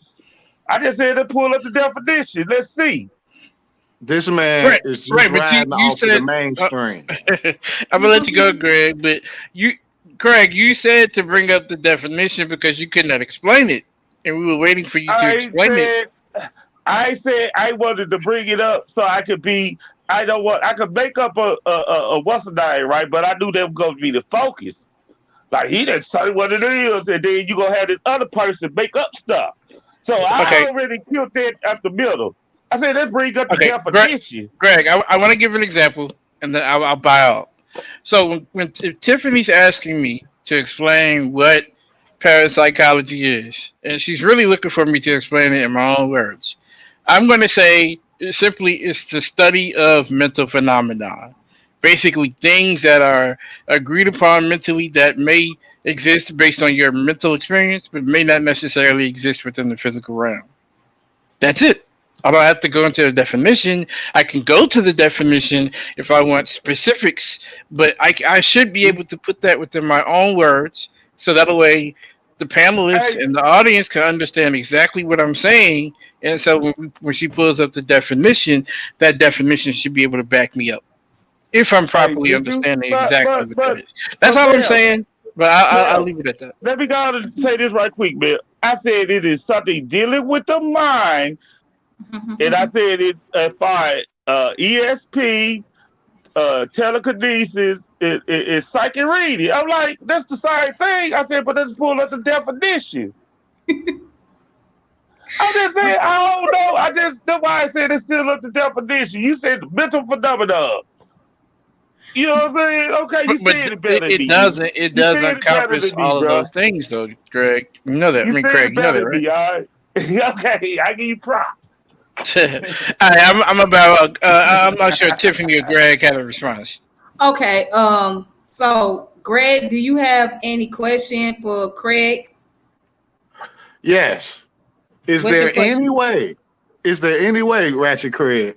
I just said to pull up the definition. Let's see. This man Right, is just right. But riding you off of the said mainstream. I'm gonna let you go, Greg. But you, Craig, you said to bring up the definition because you could not explain it, and we were waiting for you to I explain it. said I said I wanted to bring it up so I could be. I don't want. I could make up a what's the name, right? But I knew that was going to be the focus. Like he didn't say what it is, and then you gonna have this other person make up stuff. So I Okay, already killed that at the middle. I said let's bring up the okay, Greg. definition. Greg, I want to give an example, and then I'll buy out. So if Tiffany's asking me to explain what parapsychology is, and she's really looking for me to explain it in my own words, I'm going to say simply it's the study of mental phenomena. Basically, things that are agreed upon mentally that may exist based on your mental experience, but may not necessarily exist within the physical realm. That's it. I don't have to go into the definition. I can go to the definition if I want specifics, but I should be able to put that within my own words so that way the panelists Hey, and the audience can understand exactly what I'm saying. And so when she pulls up the definition, that definition should be able to back me up if I'm hey, properly did you? understanding exactly what that But is. That's all I'm Bam, saying, but I'll Bam. leave it at that. Let me go on and say this right quick, man. I said it is something dealing with the mind, and I said it as far as ESP, telekinesis, is psychic reading. I'm like, that's the same thing. I said, but let's pull up the definition. I'm just saying, I don't know. That's why I said it's still up the definition. You said mental phenomena. You know what I'm saying? Okay, you But said it it, better it than me. doesn't it You does said it better encompass than me, all of bro. those things though, Greg. You know that. I You mean, said Craig, it you know better that, than right? me, all right? Okay, I give you props. I'm about. I'm not sure Tiffany or Greg had a response. Okay. So, Greg, do you have any question for Craig? Yes. Is What's your there question? any way, Ratchet Craig,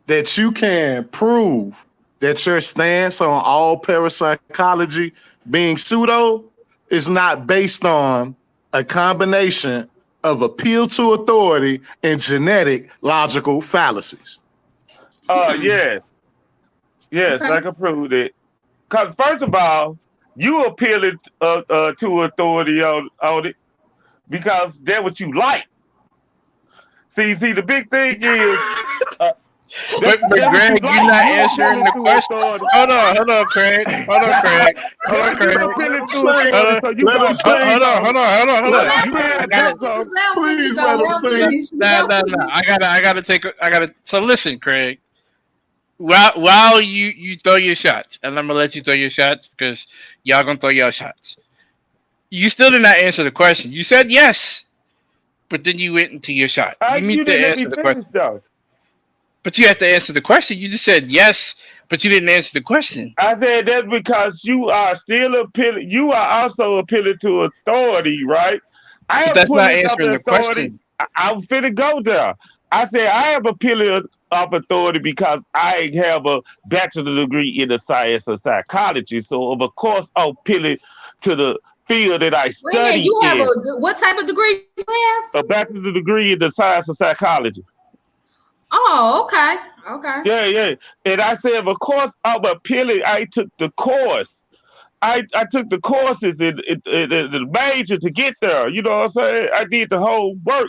that you can prove that your stance on all parapsychology being pseudo is not based on a combination of appeal to authority and genetic logical fallacies? Yes, yes, Okay. I can prove it. Because first of all, you appealing to authority on it because that's what you like. See, the big thing is uh, But that's what you Greg, you're like. not You answering appealing the to question. authority. Hold on, Craig. You Let appealing him to think. authority, Hold so you Let him got books think. on it. hold Let on. him Let You him got I think. finish. got it. books on. Just let him finish, Please though. let him Let him think. finish. Nah, Let him nah, nah. finish. I gotta. So listen, Craig. While you throw your shots, and I'm gonna let you throw your shots because y'all gonna throw your shots. You still did not answer the question. You said yes, but then you went into your shot. You need You to didn't let answer me the finish question. though. But you have to answer the question. You just said yes, but you didn't answer the question. I said that's because you are still appealing. You are also appealing to authority, right? I But am that's not pulling up answering the the authority. question. I'm finna go there. I said I am appealing of authority because I have a bachelor degree in the science of psychology. So of course I'm appealing to the field that I Wait a minute. study You have in, what type of degree you have? a bachelor degree in the science of psychology. Oh, okay. Okay. Yeah. And I said, of course I'm appealing. I took the course. I took the courses in the major to get there. You know what I'm saying? I did the whole work.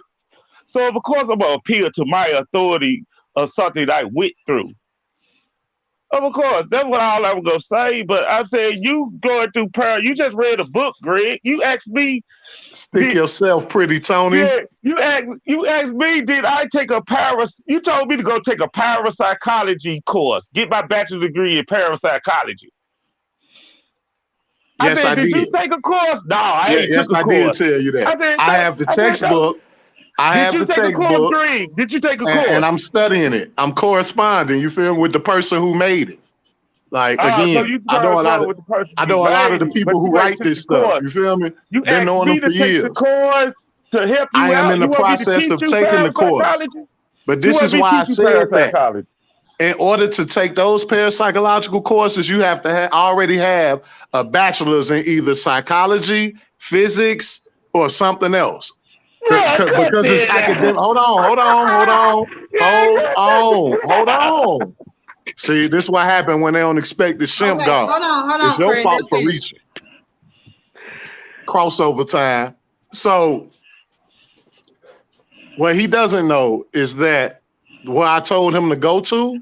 So of course I'm gonna appeal to my authority of something that I went through. Of course, that's what all I'm gonna say. But I'm saying you going through prayer. You just read a book, Greg. You asked me, Stick did yourself pretty, Tony. yeah? You asked me, did I take a paras? You told me to go take a parapsychology course, get my bachelor degree in parapsychology. I Yes, said, I did you did. take a course? No, I Yeah, ain't yes, took a I did course. tell you that. I said, I no. have the I said, no. textbook. I Did have you the take a course, textbook, Greg? Did you take a and course? I'm studying it. I'm corresponding. You feel me, with the person who made it. Like So again, you correspond with the person I who know a lot of made the it, but people you who ain't write took this the stuff. course. You feel me? You Been asked knowing me them to for take the years. course to help I you am in out. the You want me to process teach of you taking the course. parapsychology? But You this want is me to why I teach you said that. parapsychology? In order to take those parapsychological courses, you have to already have a bachelor's in either psychology, physics, or something else. Yeah, cut Because it's that. academic. Hold on. See, this is what happened when they don't expect the shimp Okay. guard. Hold It's on, your Craig. fault Let's for finish. reaching. Crossover time. So what he doesn't know is that where I told him to go to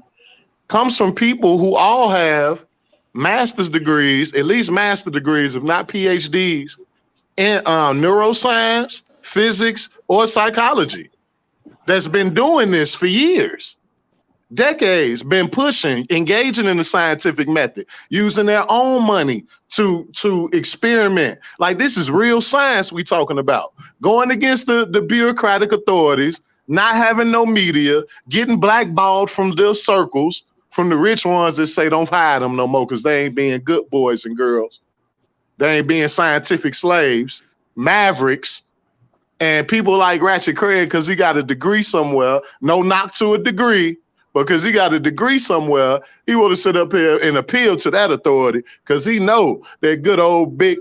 comes from people who all have master's degrees, at least master degrees, if not PhDs, in neuroscience, physics, or psychology. That's been doing this for years, decades, been pushing, engaging in the scientific method, using their own money to experiment. Like this is real science we talking about. Going against the bureaucratic authorities, not having no media, getting blackballed from their circles, from the rich ones that say don't hire them no more because they ain't being good boys and girls. They ain't being scientific slaves, mavericks, and people like Ratchet Craig because he got a degree somewhere. No knock to a degree, because he got a degree somewhere. He want to sit up here and appeal to that authority because he know that good old big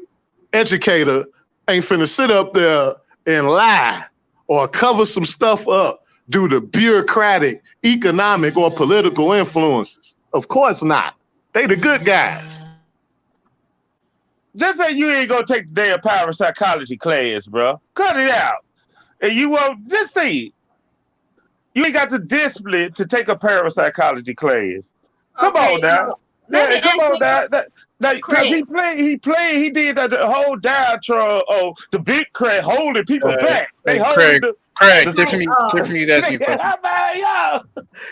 educator ain't finna sit up there and lie or cover some stuff up due to bureaucratic, economic, or political influences. Of course not. They the good guys. Just say you ain't gonna take the damn parapsychology class, bro. Cut it out. And you won't just say it. You ain't got the discipline to take a parapsychology class. Come Okay. on now. Let Yeah, me come ask on you, now. Cause Craig. he did the whole diatribe of the big crack holding people back. They holding Craig, Hey, the Craig. Tiffany's asking a question. y'all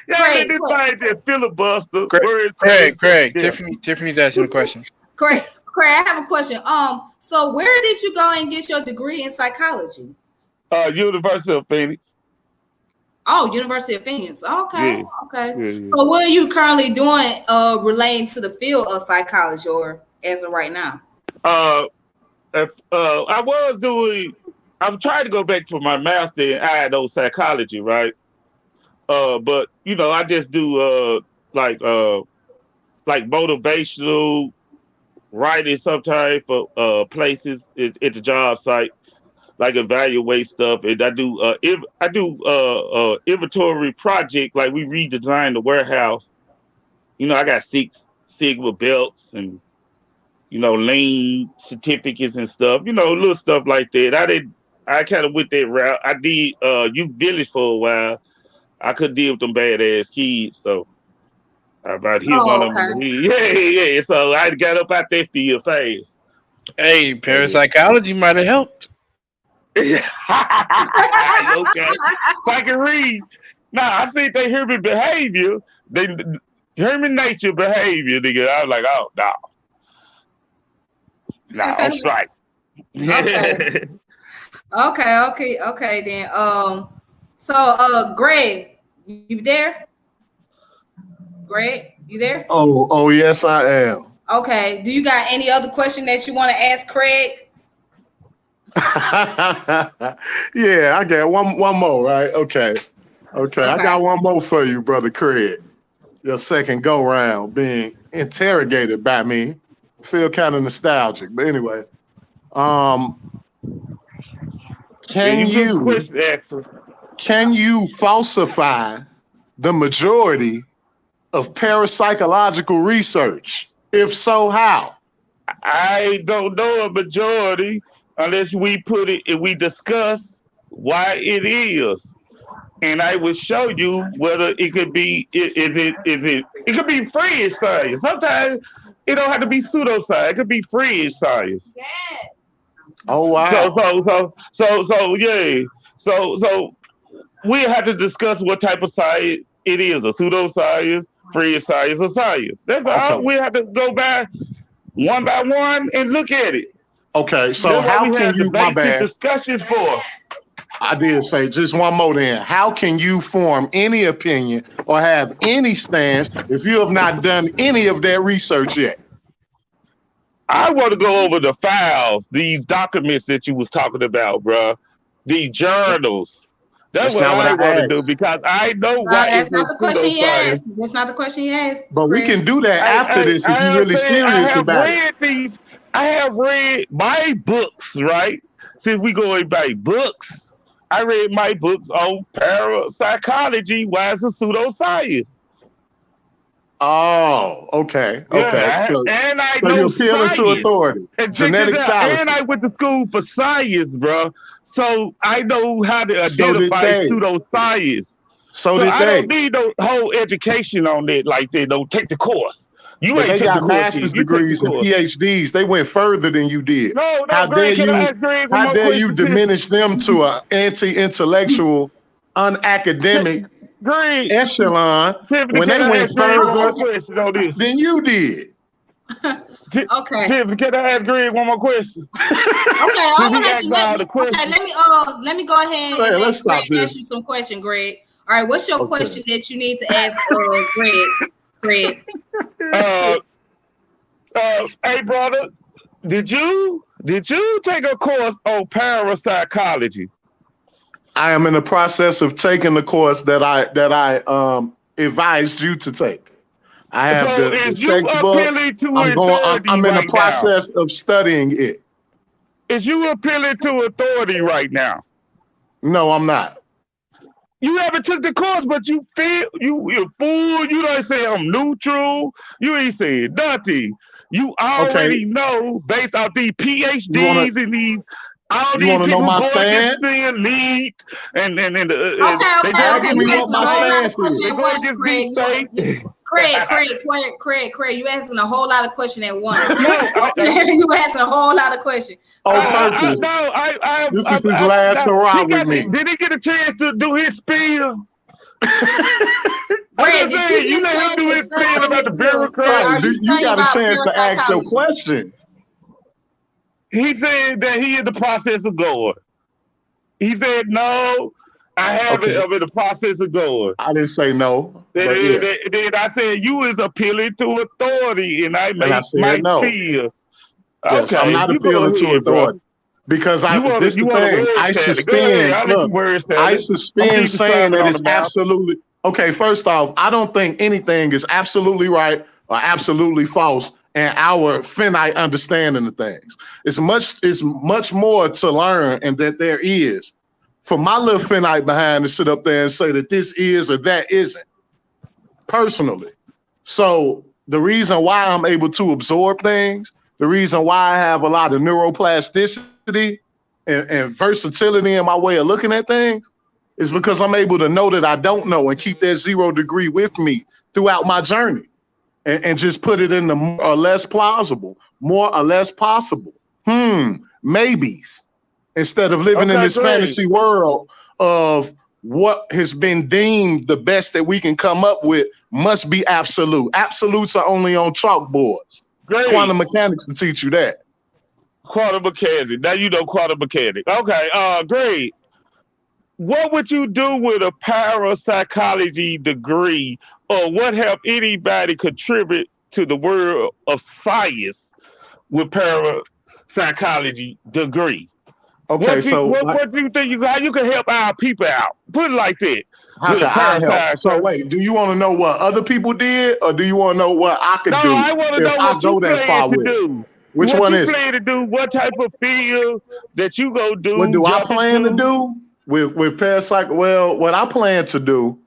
let Craig. this man just filibuster, Craig, words coming himself together. Tiffany's asking a question. Craig. I have a question. So where did you go and get your degree in psychology? University of Phoenix. Oh, University of Phoenix. Okay. Yeah, Okay. yeah. So what are you currently doing relating to the field of psychology or as of right now? I'm trying to go back for my master in INO psychology, right? But I just do like motivational writing sometimes for places at the job site, like evaluate stuff, and I do inventory project, like we redesign the warehouse. I got Six Sigma belts and lean certificates and stuff, little stuff like that. I kind of went that route. I did youth village for a while. I could deal with them badass kids, so I about hit one Oh, of them okay. in the head. Yeah. So I got up out that field fast. Hey, So yeah. parapsychology might have helped. Okay. So I can read. Now I see they human behavior, they human nature behavior, nigga. I was like, oh no, I'm straight. Okay. Okay. Then, Greg, you there? Greg, you there? Oh, yes, I am. Okay. Do you got any other question that you want to ask Craig? Yeah, I got one more, right? Okay. I got one more for you, brother Craig. Your second go round being interrogated by me. Feel kind of nostalgic, but anyway. Can you falsify the majority of parapsychological research? If so, how? I don't know a majority unless we put it and we discuss why it is. And I will show you whether it could be it could be fringe science. Sometimes it don't have to be pseudoscience. It could be fringe science. Oh wow. So yeah. So we have to discuss what type of science it is, a pseudoscience, fringe science, or science. That's all. We have to go by one and look at it. Okay, so how can you, my bad, discussion for? I did say just one more then. How can you form any opinion or have any stance if you have not done any of that research yet? I want to go over the files, these documents that you was talking about, bro. These journals. That's what I want to do because I know why that's not the question he asked. That's not the question he asked. But we can do that after this if you're really serious about it. I have read my books, right? Since we going by books, I read my books on parapsychology. Why is a pseudoscience? Oh, okay. Yeah, and I know you're appealing to authority. Genetic fallacy. And I went to school for science, bro. So I know how to identify pseudoscience. So did I they. don't need no whole education on that like that. Don't take the course. They got master's degrees and PhDs. They went further than you did. No, how dare you diminish them to an anti-intellectual, unacademic echelon when they went further than you did? Okay. Tiffany, can I ask Greg one more question? Okay, let me go ahead and let Greg ask you some question, Greg. All right, what's your question that you need to ask Greg? Hey brother, did you take a course on parapsychology? I am in the process of taking the course that I advised you to take. I have the textbook. I'm in the process of studying it. Is you appealing to authority right now? No, I'm not. You haven't took the course, but you feel you're fool. You don't say I'm neutral. You ain't saying nothing. You already know based off these PhDs and these all these people know my going stance? against lead and okay. Me what my stance is. Craig, you asking a whole lot of questions at once. You asking a whole lot of questions. This is his last hurrah with me. Did he get a chance to do his spiel? Greg, you let him do his spiel about the bureaucrat. You got a chance to ask your questions. He said that he in the process of going. He said no. I have it. Okay, I'm in the process of going. I didn't say no, Then, but yeah, then I said you is appealing to authority, and I and I said might no. feel. Yes, I'm Okay, not you go appealing to ahead, bro. authority because this You the want a thing. word I salad? Go ahead. suspend. I'll let you Look, word I salad. I'm suspend keeping saying salmon that on the it's mouth. absolutely okay. First off, I don't think anything is absolutely right or absolutely false in our finite understanding of things. It's much more to learn, and that there is. For my little finite behind to sit up there and say that this is or that isn't, personally. So the reason why I'm able to absorb things, the reason why I have a lot of neuroplasticity and versatility in my way of looking at things is because I'm able to know that I don't know and keep that 0 degree with me throughout my journey and just put it in the more or less plausible, more or less possible. Maybes. Instead of living in Okay, this great, fantasy world of what has been deemed the best that we can come up with must be absolute. Absolutes are only on chalkboards. great. Quantum mechanics will teach you that. Quantum mechanic. Now you know quantum mechanic. Okay, great. What would you do with a parapsychology degree, or what have anybody contribute to the world of science with parapsychology degree? Okay, so What do you think how you can help our people out? Put it like that how with can a I help? So parapsychology. wait, do you want to know what other people did, or do you want to know what I No, could do I want to if know I what you go that plan far to with it? do. Which What one you is it? plan to do? What type of field that you gonna What do? do I Jump plan to into? do with parapsych? Well, what I plan to do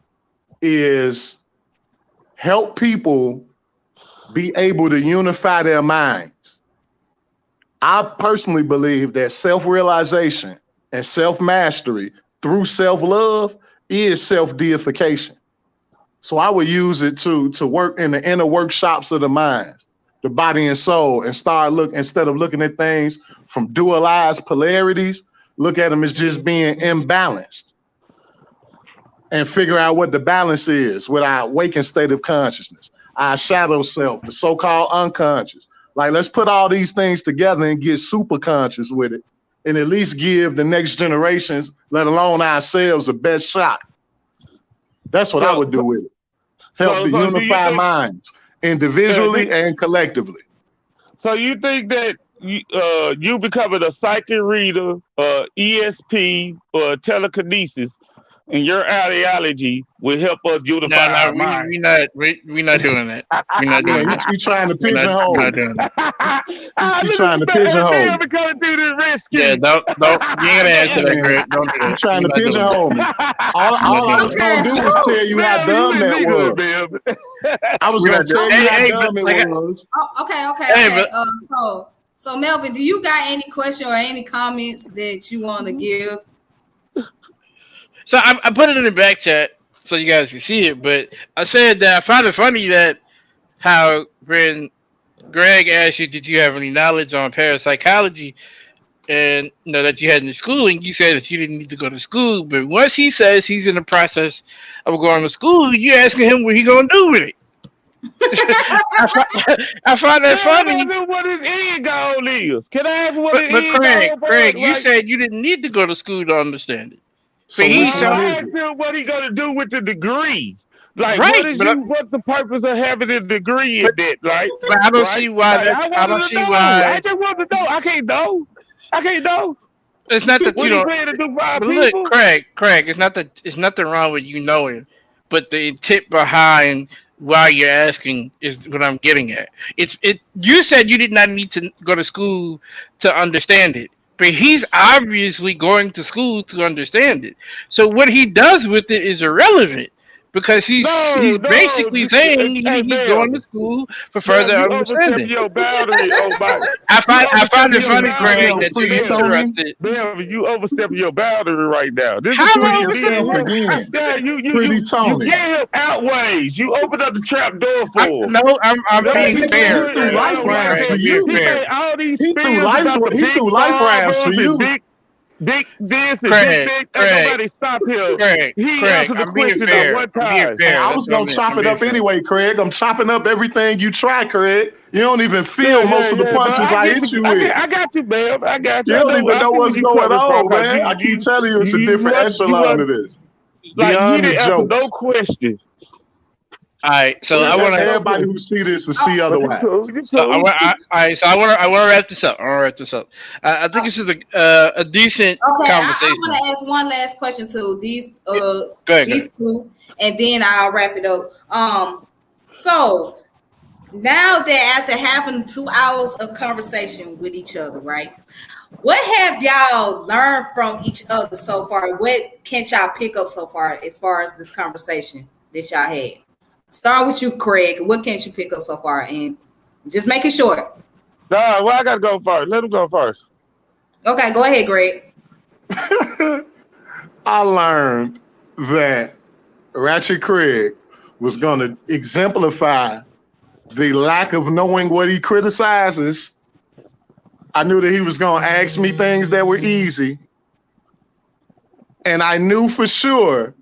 is help people be able to unify their minds. I personally believe that self-realization and self-mastery through self-love is self-deification. So I would use it to work in the inner workshops of the minds, the body and soul, and instead of looking at things from dualized polarities, look at them as just being imbalanced and figure out what the balance is with our waking state of consciousness, our shadow self, the so-called unconscious. Like, let's put all these things together and get super conscious with it, and at least give the next generations, let alone ourselves, a best shot. That's what I So, would do with it. Help so, the so do you unify think? minds Do, individually and collectively. so you think that you becoming a psychic reader, ESP, or telekinesis, and your ideology will help us No, unify no, our minds? we not doing that. We're not Yeah, doing that. you trying to We're pigeonhole not me. doing that. You Look trying to at pigeonhole me. Melvin coming through the Yeah, rescue. don't. You ain't gonna answer that, Man, Greg. Don't do you that. trying We're to not doing that. pigeonhole me. All, We're not all I doing was that. gonna Okay. do was tell you how Melvin, you dumb in that me good, was. Melvin. I was We're gonna not doing. tell you Hey, how hey, but dumb it like, was. Oh, okay, hey, okay. but So Melvin, do you got any question or any comments that you want to give? so I put it in the back chat so you guys can see it. But I said that I found it funny that how when Greg asked you, did you have any knowledge on parapsychology, and that you had in the schooling, you said that you didn't need to go to school. But once he says he's in the process of going to school, you asking him what he gonna do with it. I find that Man, I funny. want to know what his end goal is. Can I ask what his But end goal was? Craig, you Like, said you didn't need to go to school to understand it. But So no, he which one so is I it? asked him what he gonna do with the degree. Like, right, what's the purpose of having a degree in but that? Like, but I don't right? see why Like, that's. I I wanted don't to see know. I why just want to know. I can't know. I can't know. it's not that you What he don't. plan to do for our But look, people? Craig, it's nothing wrong with you knowing, but the intent behind why you're asking is what I'm getting at. It. You said you did not need to go to school to understand it, but he's obviously going to school to understand it. So what he does with it is irrelevant because No, he's no. basically saying Hey, he's going to Melvin. school for further Melvin, you overstepping understanding. your boundary. Oh my. I You find it overstepping your funny, Craig, boundary, Yo, that you're pretty Melvin. Tony, interested. Melvin, you overstepping your boundary right now. This How between pretty me and self him. again. Yeah, Pretty you Tony. get him outways. You open up the trap door for him. No, I'm Yeah, being He, fair, he threw Craig. life I don't like rounds Craig, for that. I'm being you. He fair. made all these He threw spills about the he big threw life rounds for farmers and you. big. Big. Ain't nobody stop him. He Craig, answered the I'm being question at fair. one I'm being time. Hey, fair. I That's was what I gonna meant. chop I'm it being up fair. anyway, Craig. I'm chopping up everything you try, Craig. You don't even Yeah, feel yeah, most of the yeah. But punches I hit you with. I got you, man. I got you. You don't even I know see where what's you going coming from, on, cause man. I keep telling you it's a different you echelon was to this. like you Beyond the didn't answer no jokes. questions. All right, so You I didn't want answer to. no Everybody questions. who see this will see But you otherwise. cool. You So I cool. want. All right, so I want to wrap this up. I think this is a decent Okay, I want conversation. to ask one last question to Yeah, go ahead. these two, and then I'll wrap it up. So now that after having 2 hours of conversation with each other, right? What have y'all learned from each other so far? What can y'all pick up so far as this conversation that y'all had? Start with you, Craig. What can't you pick up so far? And just make it short. Nah, well, I gotta go first. Let him go first. Okay, go ahead, Greg. I learned that Ratchet Craig was gonna exemplify the lack of knowing what he criticizes. I knew that he was gonna ask me things that were easy. And I knew for sure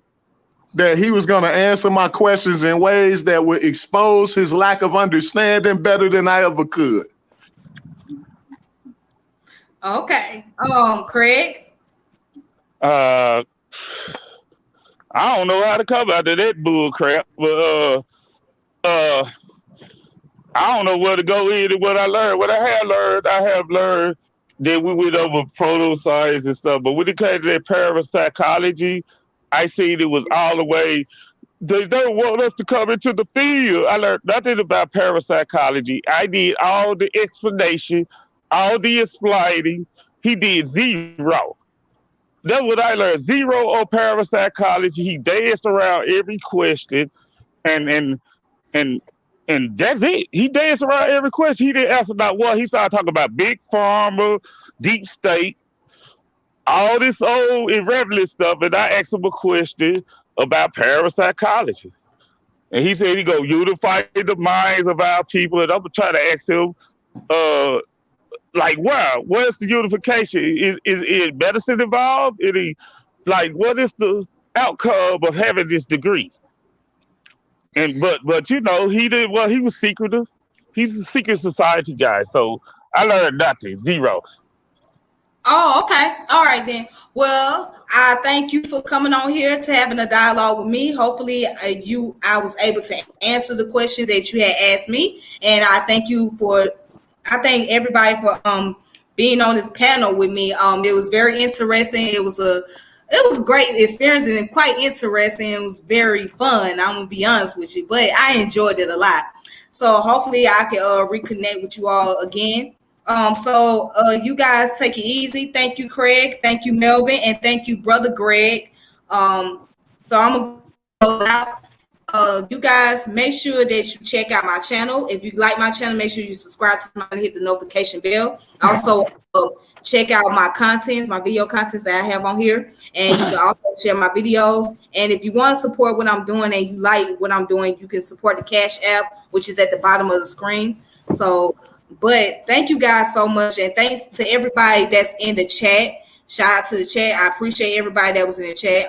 that he was gonna answer my questions in ways that would expose his lack of understanding better than I ever could. Okay. Craig. Uh, I don't know how to come out of that bull crap, but uh, I don't know where to go in and what I learned. What I have learned that we went over proto science and stuff, but when it came to that parapsychology, I seen it was all the way. They don't want us to come into the field. I learned nothing about parapsychology. I did all the explanation, all the explaining. He did zero. That's what I learned. Zero on parapsychology. He danced around every question, and and and and that's it. He danced around every question. He didn't answer about what. He started talking about big pharma, deep state, all this old irrelevant stuff, and I asked him a question about parapsychology. And he said he go unify the minds of our people. And I'm trying to ask him, uh, like, wow, where's the unification? Is medicine involved? What is the outcome of having this degree? And but he did well. He was secretive. He's a secret society guy. So I learned nothing, zero. Oh, okay. All right then. Well, I thank you for coming on here to having a dialogue with me. Hopefully, I was able to answer the questions that you had asked me, and I thank everybody for being on this panel with me. It was very interesting. It was a great experience and quite interesting. It was very fun. I'm gonna be honest with you, but I enjoyed it a lot. So hopefully, I can reconnect with you all again. You guys take it easy. Thank you, Craig. Thank you, Melvin, and thank you, brother Greg. So I'm gonna go out. You guys make sure that you check out my channel. If you like my channel, make sure you subscribe to my hit the notification bell. Also, check out my contents, my video contents that I have on here, and you can also share my videos. And if you want to support what I'm doing and you like what I'm doing, you can support the Cash App, which is at the bottom of the screen. So. But thank you guys so much, and thanks to everybody that's in the chat. Shout out to the chat. I appreciate everybody that was in the chat.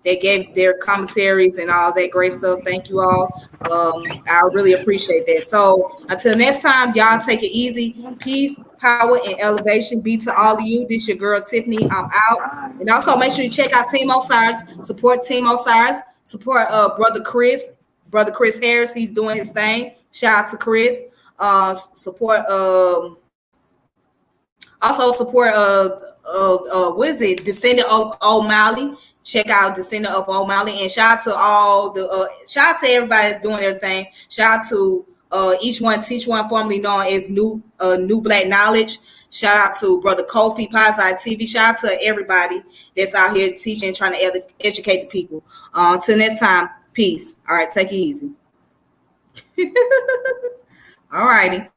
They gave their commentaries and all that great stuff. Thank you all. I really appreciate that. So until next time, y'all take it easy. Peace, power, and elevation be to all of you. This your girl Tiffany. I'm out. And also make sure you check out Team Osiris. Support Team Osiris. Support brother Chris Harris. He's doing his thing. Shout out to Chris. Support also support what is it, Descendant of O'Malley. Check out Descendant of O'Malley, and shout out to all the shout out to everybody that's doing their thing. Shout out to each one teach one, formerly known as New Black Knowledge. Shout out to brother Kofi Pazai TV. Shout out to everybody that's out here teaching, trying to educate the people. Till next time, peace. All right, take it easy. All righty.